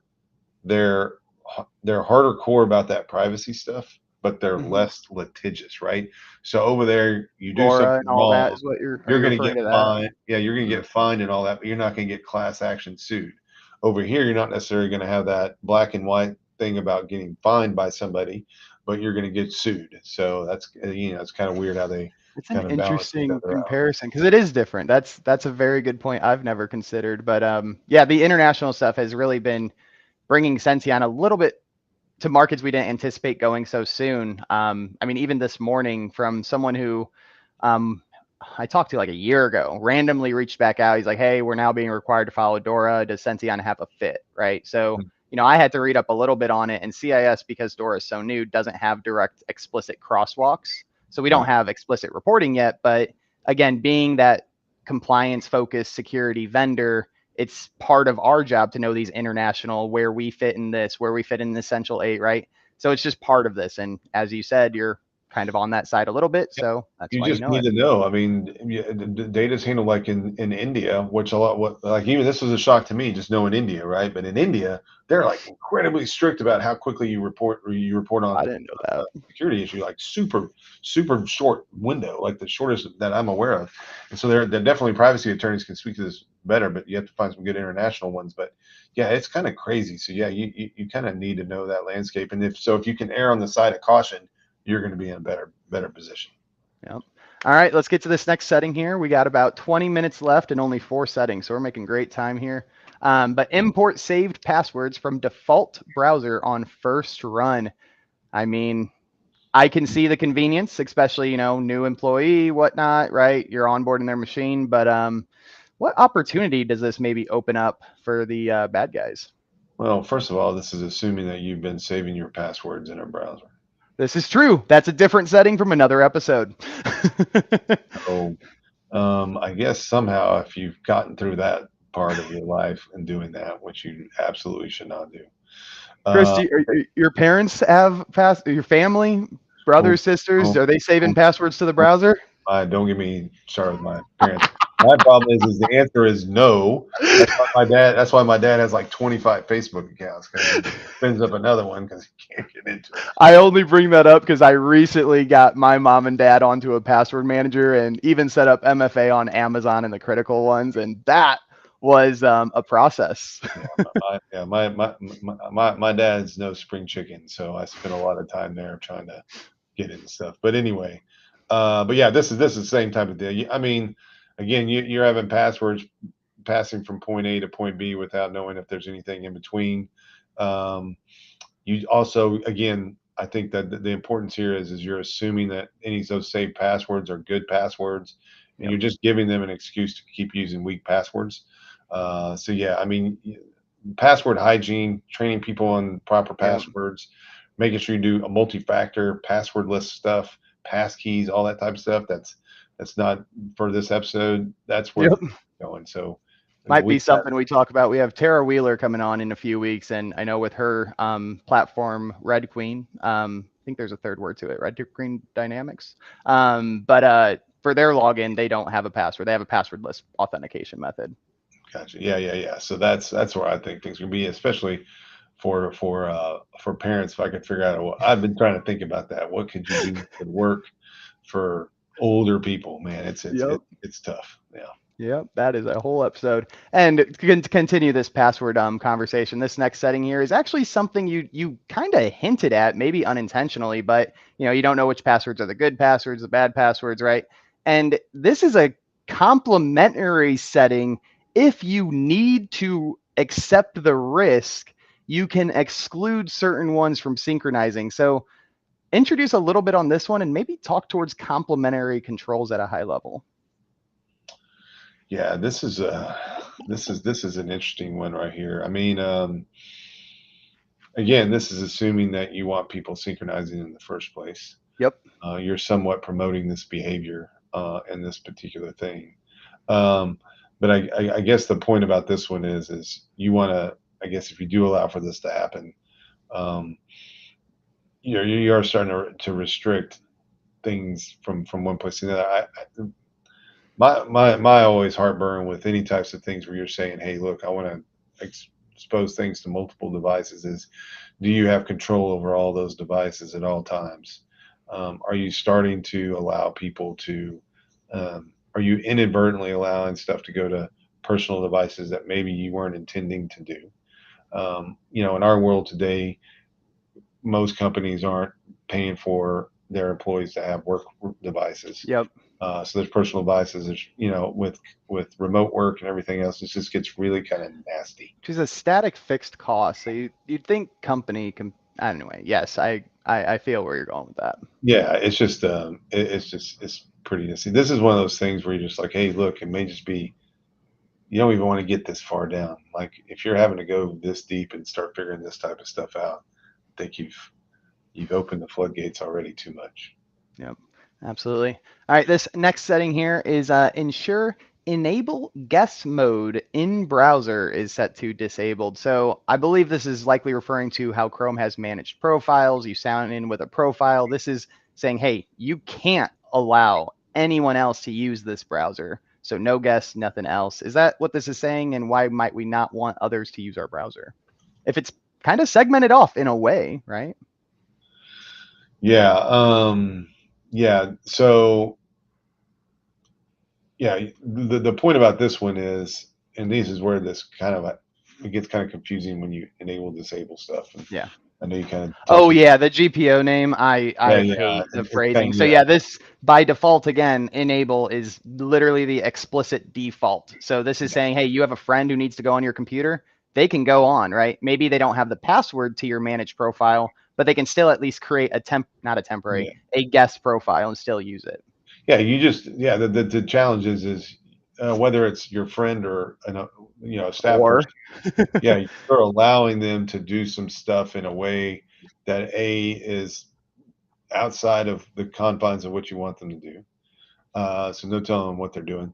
they're harder core about that privacy stuff, but they're Hmm. less litigious, right? So over there, you do Laura something and all that wrong, is what you're, are you're you going to referring get to that? fined. Yeah, you're going to get fined and all that, but you're not going to get class action sued. Over here, you're not necessarily going to have that black and white thing about getting fined by somebody, but you're going to get sued. So that's, it's kind of weird how they It's an kind of balance each interesting other out. comparison because it is different. That's a very good point I've never considered. But yeah, the international stuff has really been bringing Senseon a little bit to markets we didn't anticipate going so soon. I mean, even this morning from someone who um, I talked to like a year ago, randomly reached back out. He's like, hey, we're now being required to follow DORA. Does Senteon have a fit? Right. So, I had to read up a little bit on it, and CIS, because DORA is so new, doesn't have direct explicit crosswalks. So we don't Right. have explicit reporting yet. But again, being that compliance focused security vendor, it's part of our job to know these international, where we fit in this, where we fit in the Essential 8, right? So it's just part of this. And as you said, you're kind of on that side a little bit. So that's You why you just know need it. to know. I mean, the data's handled like in India, which a lot, like even this was a shock to me, just knowing India, right? But in India, they're like incredibly strict about how quickly you report I on didn't know that. security issue, like super short window, like the shortest that I'm aware of. And so they're definitely, privacy attorneys can speak to this better, but you have to find some good international ones. But yeah, it's kind of crazy. So yeah, you kind of need to know that landscape. And if you can err on the side of caution, you're going to be in a better position. Yep. All right, let's get to this next setting here. We got about 20 minutes left and only 4 settings, so we're making great time here. But import saved passwords from default browser on first run. I mean, I can see the convenience, especially, new employee, whatnot, right? You're onboarding their machine, but what opportunity does this maybe open up for the bad guys? Well, first of all, this is assuming that you've been saving your passwords in a browser. This is true. That's a different setting from another episode. So, I guess somehow if you've gotten through that part of your life and doing that, which you absolutely should not do. Chris, Uh, your parents have your family, oh, brothers, sisters, oh, are they saving oh, passwords to the oh, browser? don't get me started with my parents. My problem is the answer is no. That's why my dad has like 25 Facebook accounts, because he spins up another one because he can't get into it. I only bring that up because I recently got my mom and dad onto a password manager and even set up MFA on Amazon and the critical ones, and that was a process. My dad's no spring chicken, so I spent a lot of time there trying to get into stuff. But anyway, but yeah, this is the same type of deal. I mean, again, you're having passwords passing from point A to point B without knowing if there's anything in between. Um, you also, again, I think that the importance here is you're assuming that any of those saved passwords are good passwords, and Yep. you're just giving them an excuse to keep using weak passwords. So yeah, I mean, password hygiene, training people on proper Yep. passwords, making sure you do a multi-factor, passwordless stuff, pass keys, all that type of stuff. That's not for this episode. That's where Yep. the going. So Might we be something we talk about. We have Tara Wheeler coming on in a few weeks, and I know with her platform, Red Queen, I think there's a third word to it, Red Queen Dynamics. But for their login, they don't have a password. They have a passwordless authentication method. gotcha. Yeah. So that's where I think things can be, especially for parents. If I could figure out, I've been trying to think about that. What could you do that would work for older people? Man, Yep. it's tough. Yeah. Yep, that is a whole episode. And to continue this password conversation, this next setting here is actually something you kind of hinted at, maybe unintentionally, but you don't know which passwords are the good passwords, the bad passwords, right? And this is a complementary setting. If you need to accept the risk, you can exclude certain ones from synchronizing. So introduce a little bit on this one and maybe talk towards complementary controls at a high level. Yeah, this is an interesting one right here. I mean, again, this is assuming that you want people synchronizing in the first place. Yep. You're somewhat promoting this behavior and this particular thing. Um, but I guess the point about this one is you want to. I guess if you do allow for this to happen, um, you are starting to restrict things from one place to another. My always heartburn with any types of things where you're saying, hey, look, I want to expose things to multiple devices is, do you have control over all those devices at all times? Are you starting to allow people to, are you inadvertently allowing stuff to go to personal devices that maybe you weren't intending to do? In our world today, most companies aren't paying for their employees to have work devices. Yep. So there's personal devices. There's, with remote work and everything else, it just gets really kind of nasty. Which is a static fixed cost. So you'd think company can. Anyway, yes, I feel where you're going with that. Yeah, it's just pretty nifty. This is one of those things where you're just like, hey, look, it may just be you don't even want to get this far down. Like if you're having to go this deep and start figuring this type of stuff out, I think you've opened the floodgates already too much. Yep, absolutely. All right, this next setting here is ensure enable guest mode in browser is set to disabled. So I believe this is likely referring to how Chrome has managed profiles. You sign in with a profile. This is saying, hey, you can't allow anyone else to use this browser. So no guests, nothing else. Is that what this is saying? And why might we not want others to use our browser? If it's kind of segmented off in a way, right? Yeah. Yeah. So yeah, the point about this one is, and this is where this kind of it gets kind of confusing when you enable disable stuff. And Yeah. I know you kind of Oh touched. yeah, the GPO name. Yeah, I yeah, hate the it's kind phrasing. of So yeah, yeah, this by default again, enable is literally the explicit default. So this is yeah, saying, hey, you have a friend who needs to go on your computer. They can go on, right? Maybe they don't have the password to your managed profile, but they can still at least create not a temporary, yeah, a guest profile and still use it. yeah. You just yeah. The challenge is whether it's your friend or a staff Or person. Yeah, you're allowing them to do some stuff in a way that is outside of the confines of what you want them to do. So no telling them what they're doing.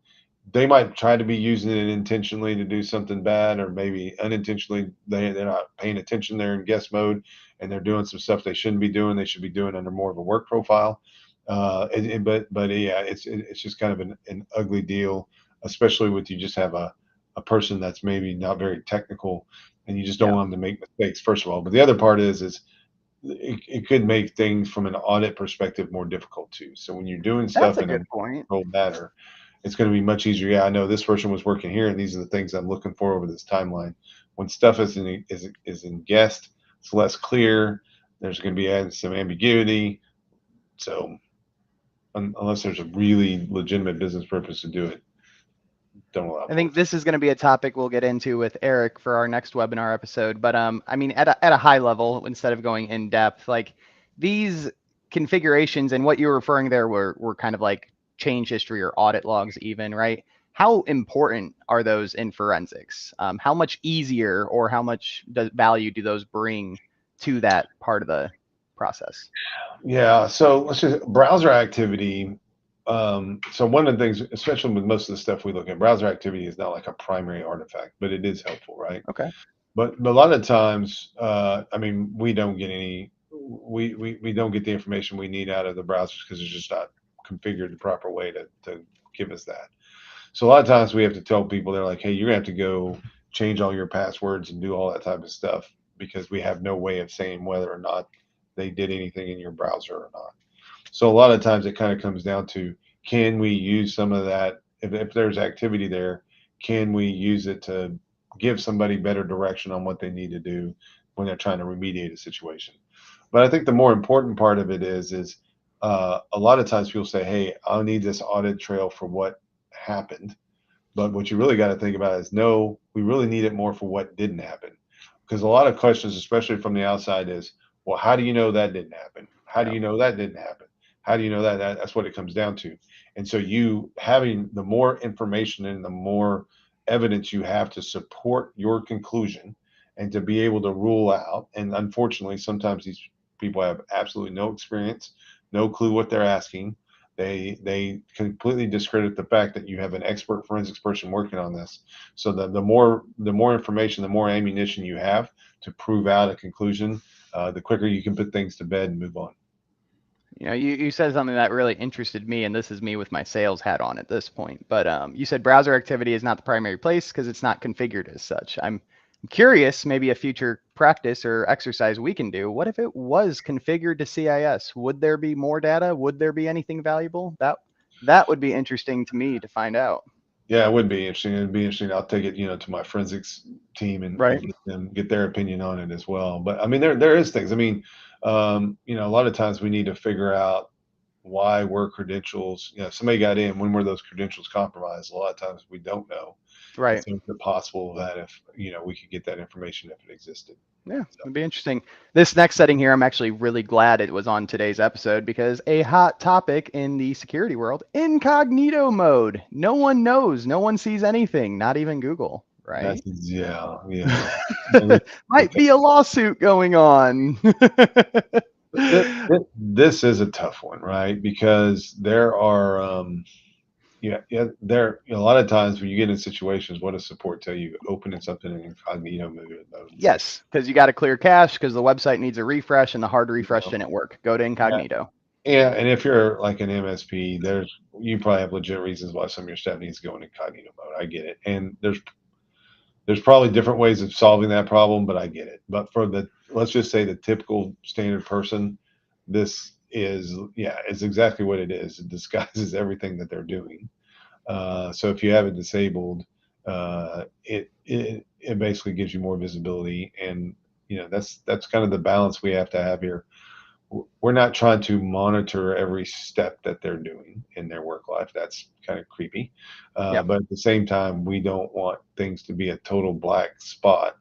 They might try to be using it intentionally to do something bad, or maybe unintentionally they're not paying attention. They're in guest mode and they're doing some stuff they shouldn't be doing. They should be doing under more of a work profile. But yeah, it's just kind of an ugly deal, especially with you just have a person that's maybe not very technical, and you just don't yeah, want them to make mistakes. First of all, but the other part is it could make things from an audit perspective more difficult too. So when you're doing that's stuff a in a good point. controlled manner, it's going to be much easier. Yeah, I know this person was working here, and these are the things I'm looking for over this timeline. When stuff is in guest, it's less clear. There's going to be some ambiguity. So unless there's a really legitimate business purpose to do it, don't allow I for think it. this is going to be a topic we'll get into with Eric for our next webinar episode. But I mean, at a high level, instead of going in depth, like these configurations and what you were referring there were kind of like change history or audit logs, even, right? How important are those in forensics? How much easier or how much value do those bring to that part of the process? Yeah, so let's just browser activity. So one of the things, especially with most of the stuff we look at, browser activity is not like a primary artifact, but it is helpful, right? Okay. But a lot of times, I mean, we don't get any, we don't get the information we need out of the browsers because it's just not configured the proper way to give us that. So a lot of times we have to tell people they're like, hey, you're gonna have to go change all your passwords and do all that type of stuff because we have no way of saying whether or not they did anything in your browser or not. So a lot of times it kind of comes down to can we use some of that if there's activity there, can we use it to give somebody better direction on what they need to do when they're trying to remediate a situation. But I think the more important part of it is a lot of times people say, hey, I'll need this audit trail for what happened. But what you really got to think about is no, we really need it more for what didn't happen. Because a lot of questions, especially from the outside, is, well, how do you know that didn't happen? How do Yeah. you know that didn't happen? How do you know that's what it comes down to. And so you having the more information and the more evidence you have to support your conclusion and to be able to rule out. And unfortunately, sometimes these people have absolutely no experience, no clue what they're asking. They completely discredit the fact that you have an expert forensics person working on this. So the more information, the more ammunition you have to prove out a conclusion, the quicker you can put things to bed and move on. You know, you said something that really interested me, and this is me with my sales hat on at this point. But you said browser activity is not the primary place because it's not configured as such. I'm curious, maybe a future practice or exercise we can do. What if it was configured to CIS? Would there be more data? Would there be anything valuable? That would be interesting to me to find out. Yeah, it would be interesting. It'd be interesting. I'll take it, to my forensics team and Right. get their opinion on it as well. But I mean, there is things. I mean, a lot of times we need to figure out why were credentials, somebody got in, when were those credentials compromised? A lot of times we don't know. And Right. so it's possible that if, we could get that information if it existed. Yeah, it'd be interesting. This next setting here, I'm actually really glad it was on today's episode because a hot topic in the security world, incognito mode. No one knows, no one sees anything, not even Google, right? Yeah. And Might be a lawsuit going on. this is a tough one, right? Because there are, there, a lot of times when you get in situations, what does support tell you? Opening something in incognito mode and say, Yes, because you got to clear cache because the website needs a refresh and the hard you refresh know, didn't work. Go to yeah, incognito. yeah. And if you're like an MSP, you probably have legit reasons why some of your stuff needs to go in incognito mode. I get it, and there's probably different ways of solving that problem, but I get it. But for let's just say the typical standard person, this is, yeah, it's exactly what it is. It disguises everything that they're doing. So if you have it disabled, it basically gives you more visibility, and that's kind of the balance we have to have here. We're not trying to monitor every step that they're doing in their work life. That's kind of creepy. Yep. But at the same time, we don't want things to be a total black spot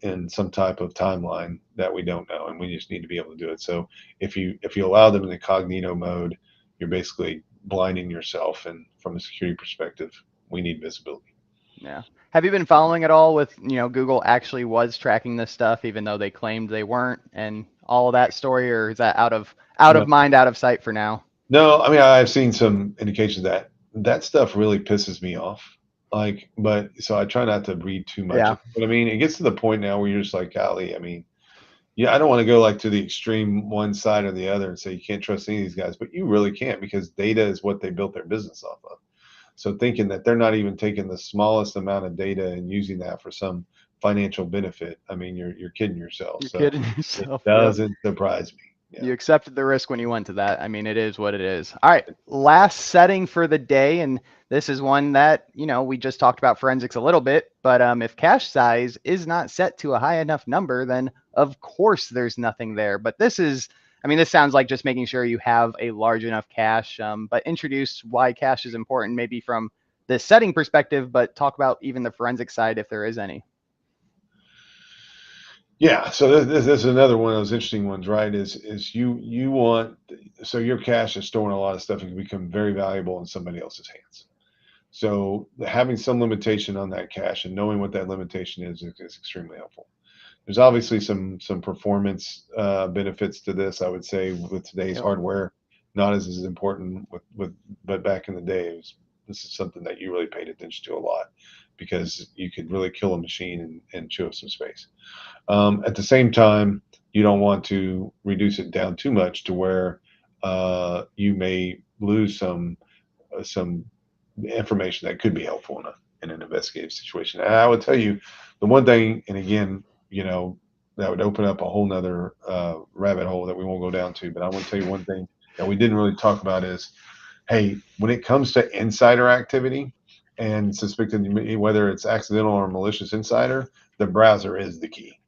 in some type of timeline that we don't know, and we just need to be able to do it. So if you allow them in the cognito mode, you're basically blinding yourself. And from a security perspective, we need visibility. Yeah. Have you been following at all with, Google actually was tracking this stuff even though they claimed they weren't and all of that story, or is that out of mind, out of sight for now? No, I mean, I've seen some indications that that stuff really pisses me off. Like, but so I try not to read too much. Yeah. But I mean, it gets to the point now where you're just like, golly, I mean, yeah, I don't want to go like to the extreme one side or the other and say you can't trust any of these guys, but you really can't, because data is what they built their business off of. So thinking that they're not even taking the smallest amount of data and using that for some financial benefit, I mean, you're kidding yourself. You're So kidding it yourself. Yep. doesn't surprise me. Yeah. You accepted the risk when you went to that. I mean, it is what it is. All right, last setting for the day, and this is one that we just talked about forensics a little bit. But if cache size is not set to a high enough number, then of course there's nothing there. But this sounds like just making sure you have a large enough cache. But introduce why cache is important, maybe from the setting perspective, but talk about even the forensic side if there is any. Yeah, so this is another one of those interesting ones, right? Is you want, so your cache is storing a lot of stuff and can become very valuable in somebody else's hands. So having some limitation on that cache and knowing what that limitation is extremely helpful. There's obviously some performance benefits to this. I would say with today's Yep. hardware, not as important but back in the day, this is something that you really paid attention to a lot, because you could really kill a machine and chew up some space. At the same time, you don't want to reduce it down too much to where you may lose some information that could be helpful in an investigative situation. And I would tell you the one thing, and again, that would open up a whole nother rabbit hole that we won't go down to. But I want to tell you one thing that we didn't really talk about is, hey, when it comes to insider activity and suspected, whether it's accidental or malicious insider, the browser is the key.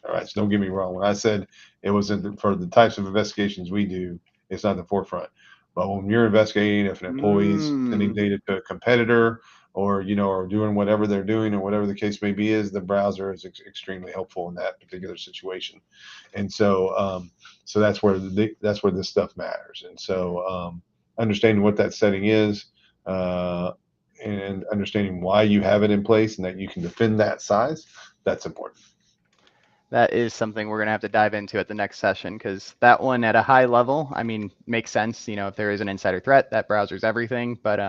All right, so don't get me wrong. When I said it was for the types of investigations we do, it's not the forefront. But when you're investigating if an employee's sending data to a competitor, or or doing whatever they're doing, or whatever the case may be, is the browser is extremely helpful in that particular situation. And so that's where this stuff matters. And so understanding what that setting is, and understanding why you have it in place and that you can defend that size, that's important. That is something we're going to have to dive into at the next session, because that one at a high level, makes sense. If there is an insider threat, that browser's everything. But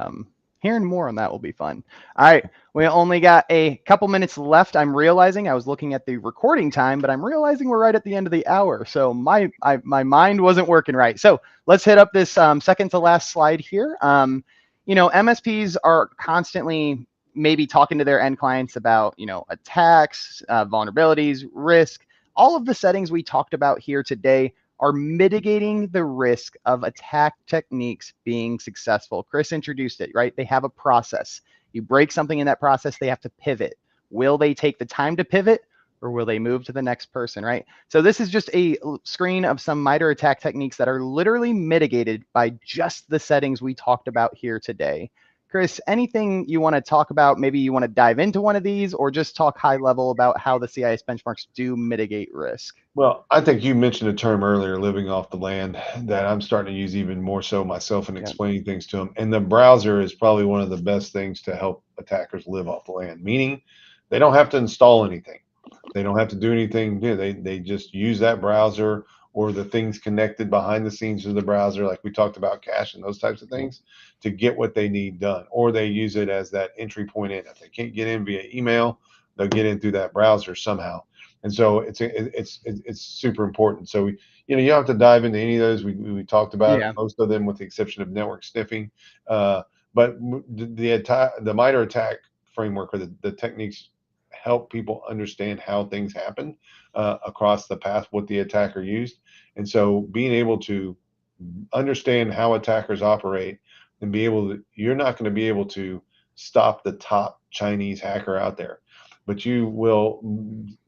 hearing more on that will be fun. All right. We only got a couple minutes left. I'm realizing I was looking at the recording time, but I'm realizing we're right at the end of the hour. So my mind wasn't working right. So let's hit up this second to last slide here. MSPs are constantly maybe talking to their end clients about, attacks, vulnerabilities, risk. All of the settings we talked about here today are mitigating the risk of attack techniques being successful. Chris introduced it, right? They have a process. You break something in that process, they have to pivot. Will they take the time to pivot, or will they move to the next person, right? So this is just a screen of some MITRE attack techniques that are literally mitigated by just the settings we talked about here today. Chris, anything you want to talk about? Maybe you want to dive into one of these, or just talk high level about how the CIS benchmarks do mitigate risk. Well, I think you mentioned a term earlier, living off the land, that I'm starting to use even more so myself in Yeah. explaining things to them. And the browser is probably one of the best things to help attackers live off the land, meaning they don't have to install anything. They don't have to do anything new. They just use that browser or the things connected behind the scenes of the browser, like we talked about cache and those types of things, to get what they need done. Or they use it as that entry point in. If they can't get in via email, they'll get in through that browser somehow. And so it's super important. So you don't have to dive into any of those. We talked about Yeah. most of them with the exception of network sniffing. But the MITRE attack framework or the techniques help people understand how things happen across the path, what the attacker used. And so being able to understand how attackers operate and be able to, you're not going to be able to stop the top Chinese hacker out there, but you will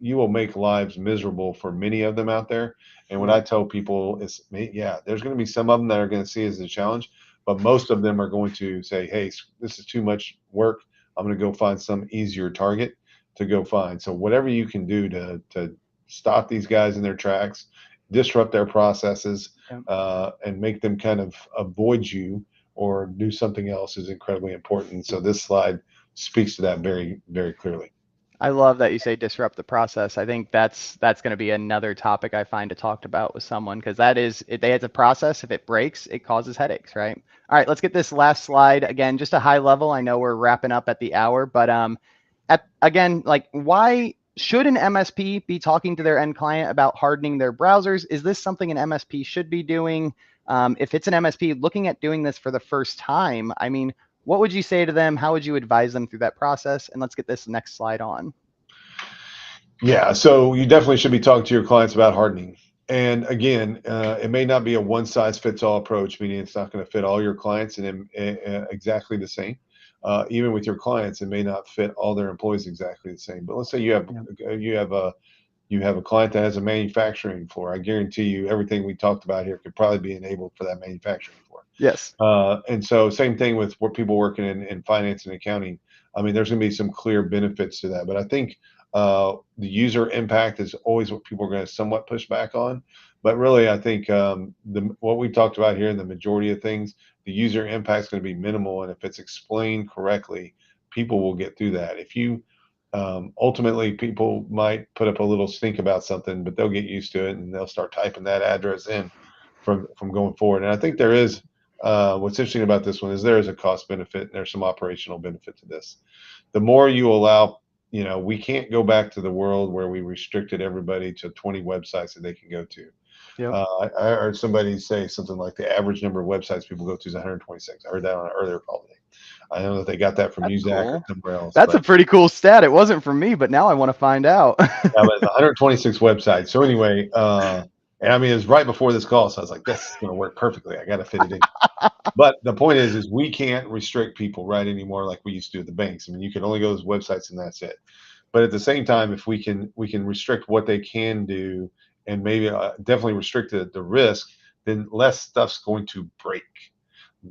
make lives miserable for many of them out there. And what Yeah. I tell people is, yeah, there's going to be some of them that are going to see it as a challenge, but most of them are going to say, hey, this is too much work. I'm going to go find some easier target to go find. So whatever you can do to stop these guys in their tracks, disrupt their processes, Yeah. and make them kind of avoid you or do something else is incredibly important. So this slide speaks to that very, very clearly. I love that you say disrupt the process. I think that's going to be another topic I find to talk about with someone, because that is it. It's a process. If it breaks, it causes headaches, right? All right, let's get this last slide again. Just a high level. I know we're wrapping up at the hour, but again, like, why should an MSP be talking to their end client about hardening their browsers? Is this something an MSP should be doing? If it's an MSP looking at doing this for the first time, I mean, what would you say to them? How would you advise them through that process? And let's get this next slide on. Yeah, so you definitely should be talking to your clients about hardening. And again, it may not be a one size fits all approach, meaning it's not going to fit all your clients and exactly the same. Even with your clients, it may not fit all their employees exactly the same. But let's say Yeah. you have a client that has a manufacturing floor. I guarantee you, everything we talked about here could probably be enabled for that manufacturing floor. Yes. And so same thing with what people working in finance and accounting. I mean, there's going to be some clear benefits to that, but I think the user impact is always what people are going to somewhat push back on. But really, I think what we talked about here in the majority of things, the user impact is going to be minimal. And if it's explained correctly, people will get through that. If you ultimately, people might put up a little stink about something, but they'll get used to it and they'll start typing that address in from going forward. And I think there is what's interesting about this one is there is a cost benefit and there's some operational benefit to this. The more you allow, we can't go back to the world where we restricted everybody to 20 websites that they can go to. Yep. I heard somebody say something like the average number of websites people go to is 126. I heard that on an earlier call today. I know that they got that from That's USAC or cool. somewhere else, That's but a pretty cool stat. It wasn't for me, but now I want to find out. yeah, but it's 126 websites. So anyway, and I mean, it was right before this call, so I was like, this is going to work perfectly. I got to fit it in. But the point is we can't restrict people right anymore like we used to at the banks. I mean, you can only go to those websites and that's it. But at the same time, if we can restrict what they can do and maybe definitely restrict the risk, then less stuff's going to break.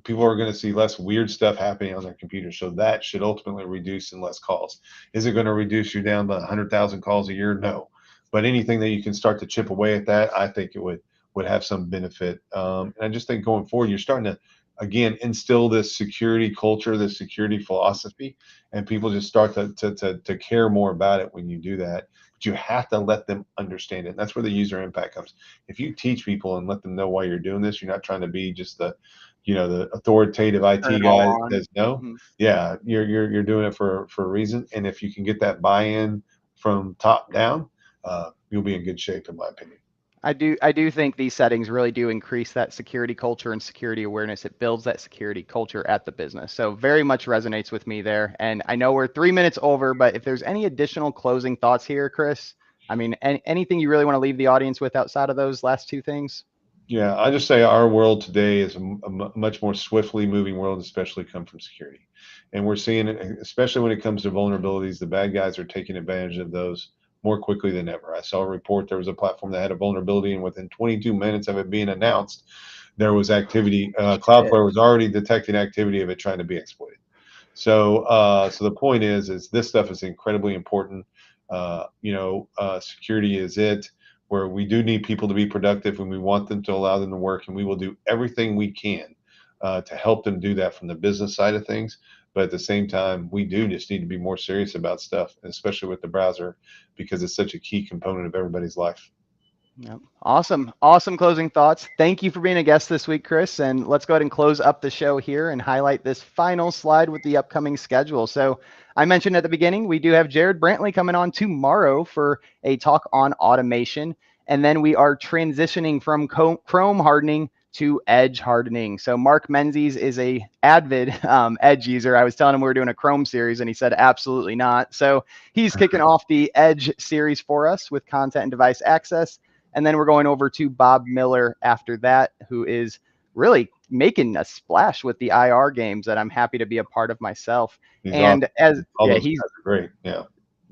People are going to see less weird stuff happening on their computer. So that should ultimately reduce in less calls. Is it going to reduce you down by 100,000 calls a year? No. But anything that you can start to chip away at that, I think it would have some benefit. And I just think going forward, you're starting to again instill this security culture, this security philosophy, and people just start to care more about it when you do that. But you have to let them understand it. And that's where the user impact comes. If you teach people and let them know why you're doing this, you're not trying to be just the authoritative Turn IT it guy all that on. says no. Mhm. Yeah, you're doing it for a reason. And if you can get that buy-in from top down, you'll be in good shape, in my opinion. I do think these settings really do increase that security culture and security awareness. It builds that security culture at the business. So very much resonates with me there. And I know we're 3 minutes over, but if there's any additional closing thoughts here, Chris, I mean, anything you really want to leave the audience with outside of those last two things? Yeah, I just say our world today is a much more swiftly moving world, especially come from security. And we're seeing it, especially when it comes to vulnerabilities, the bad guys are taking advantage of those more quickly than ever. I saw a report, there was a platform that had a vulnerability, and within 22 minutes of it being announced, there was activity. Shit. Cloudflare was already detecting activity of it trying to be exploited. So the point is this stuff is incredibly important. Security is it, where we do need people to be productive and we want them to allow them to work, and we will do everything we can to help them do that from the business side of things. But at the same time, we do just need to be more serious about stuff, especially with the browser, because it's such a key component of everybody's life. Yep. Awesome. Awesome closing thoughts. Thank you for being a guest this week, Chris. And let's go ahead and close up the show here and highlight this final slide with the upcoming schedule. So I mentioned at the beginning, we do have Jared Brantley coming on tomorrow for a talk on automation. And then we are transitioning from Chrome hardening to Edge hardening. So Mark Menzies is a avid Edge user. I was telling him we were doing a Chrome series and he said, absolutely not. So he's kicking off the Edge series for us with content and device access. And then we're going over to Bob Miller after that, who is really making a splash with the IR games that I'm happy to be a part of myself. He's And awesome. All those he's guys are great. Yeah.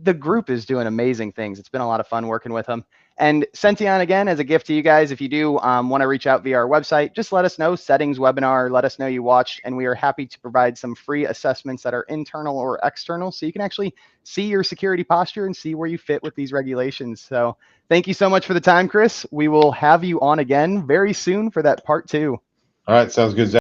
the group is doing amazing things. It's been a lot of fun working with him. And Senteon, again, as a gift to you guys, if you do want to reach out via our website, just let us know, settings webinar, let us know you watched, and we are happy to provide some free assessments that are internal or external, so you can actually see your security posture and see where you fit with these regulations. So thank you so much for the time, Chris. We will have you on again very soon for that part 2. All right. Sounds good, Zach.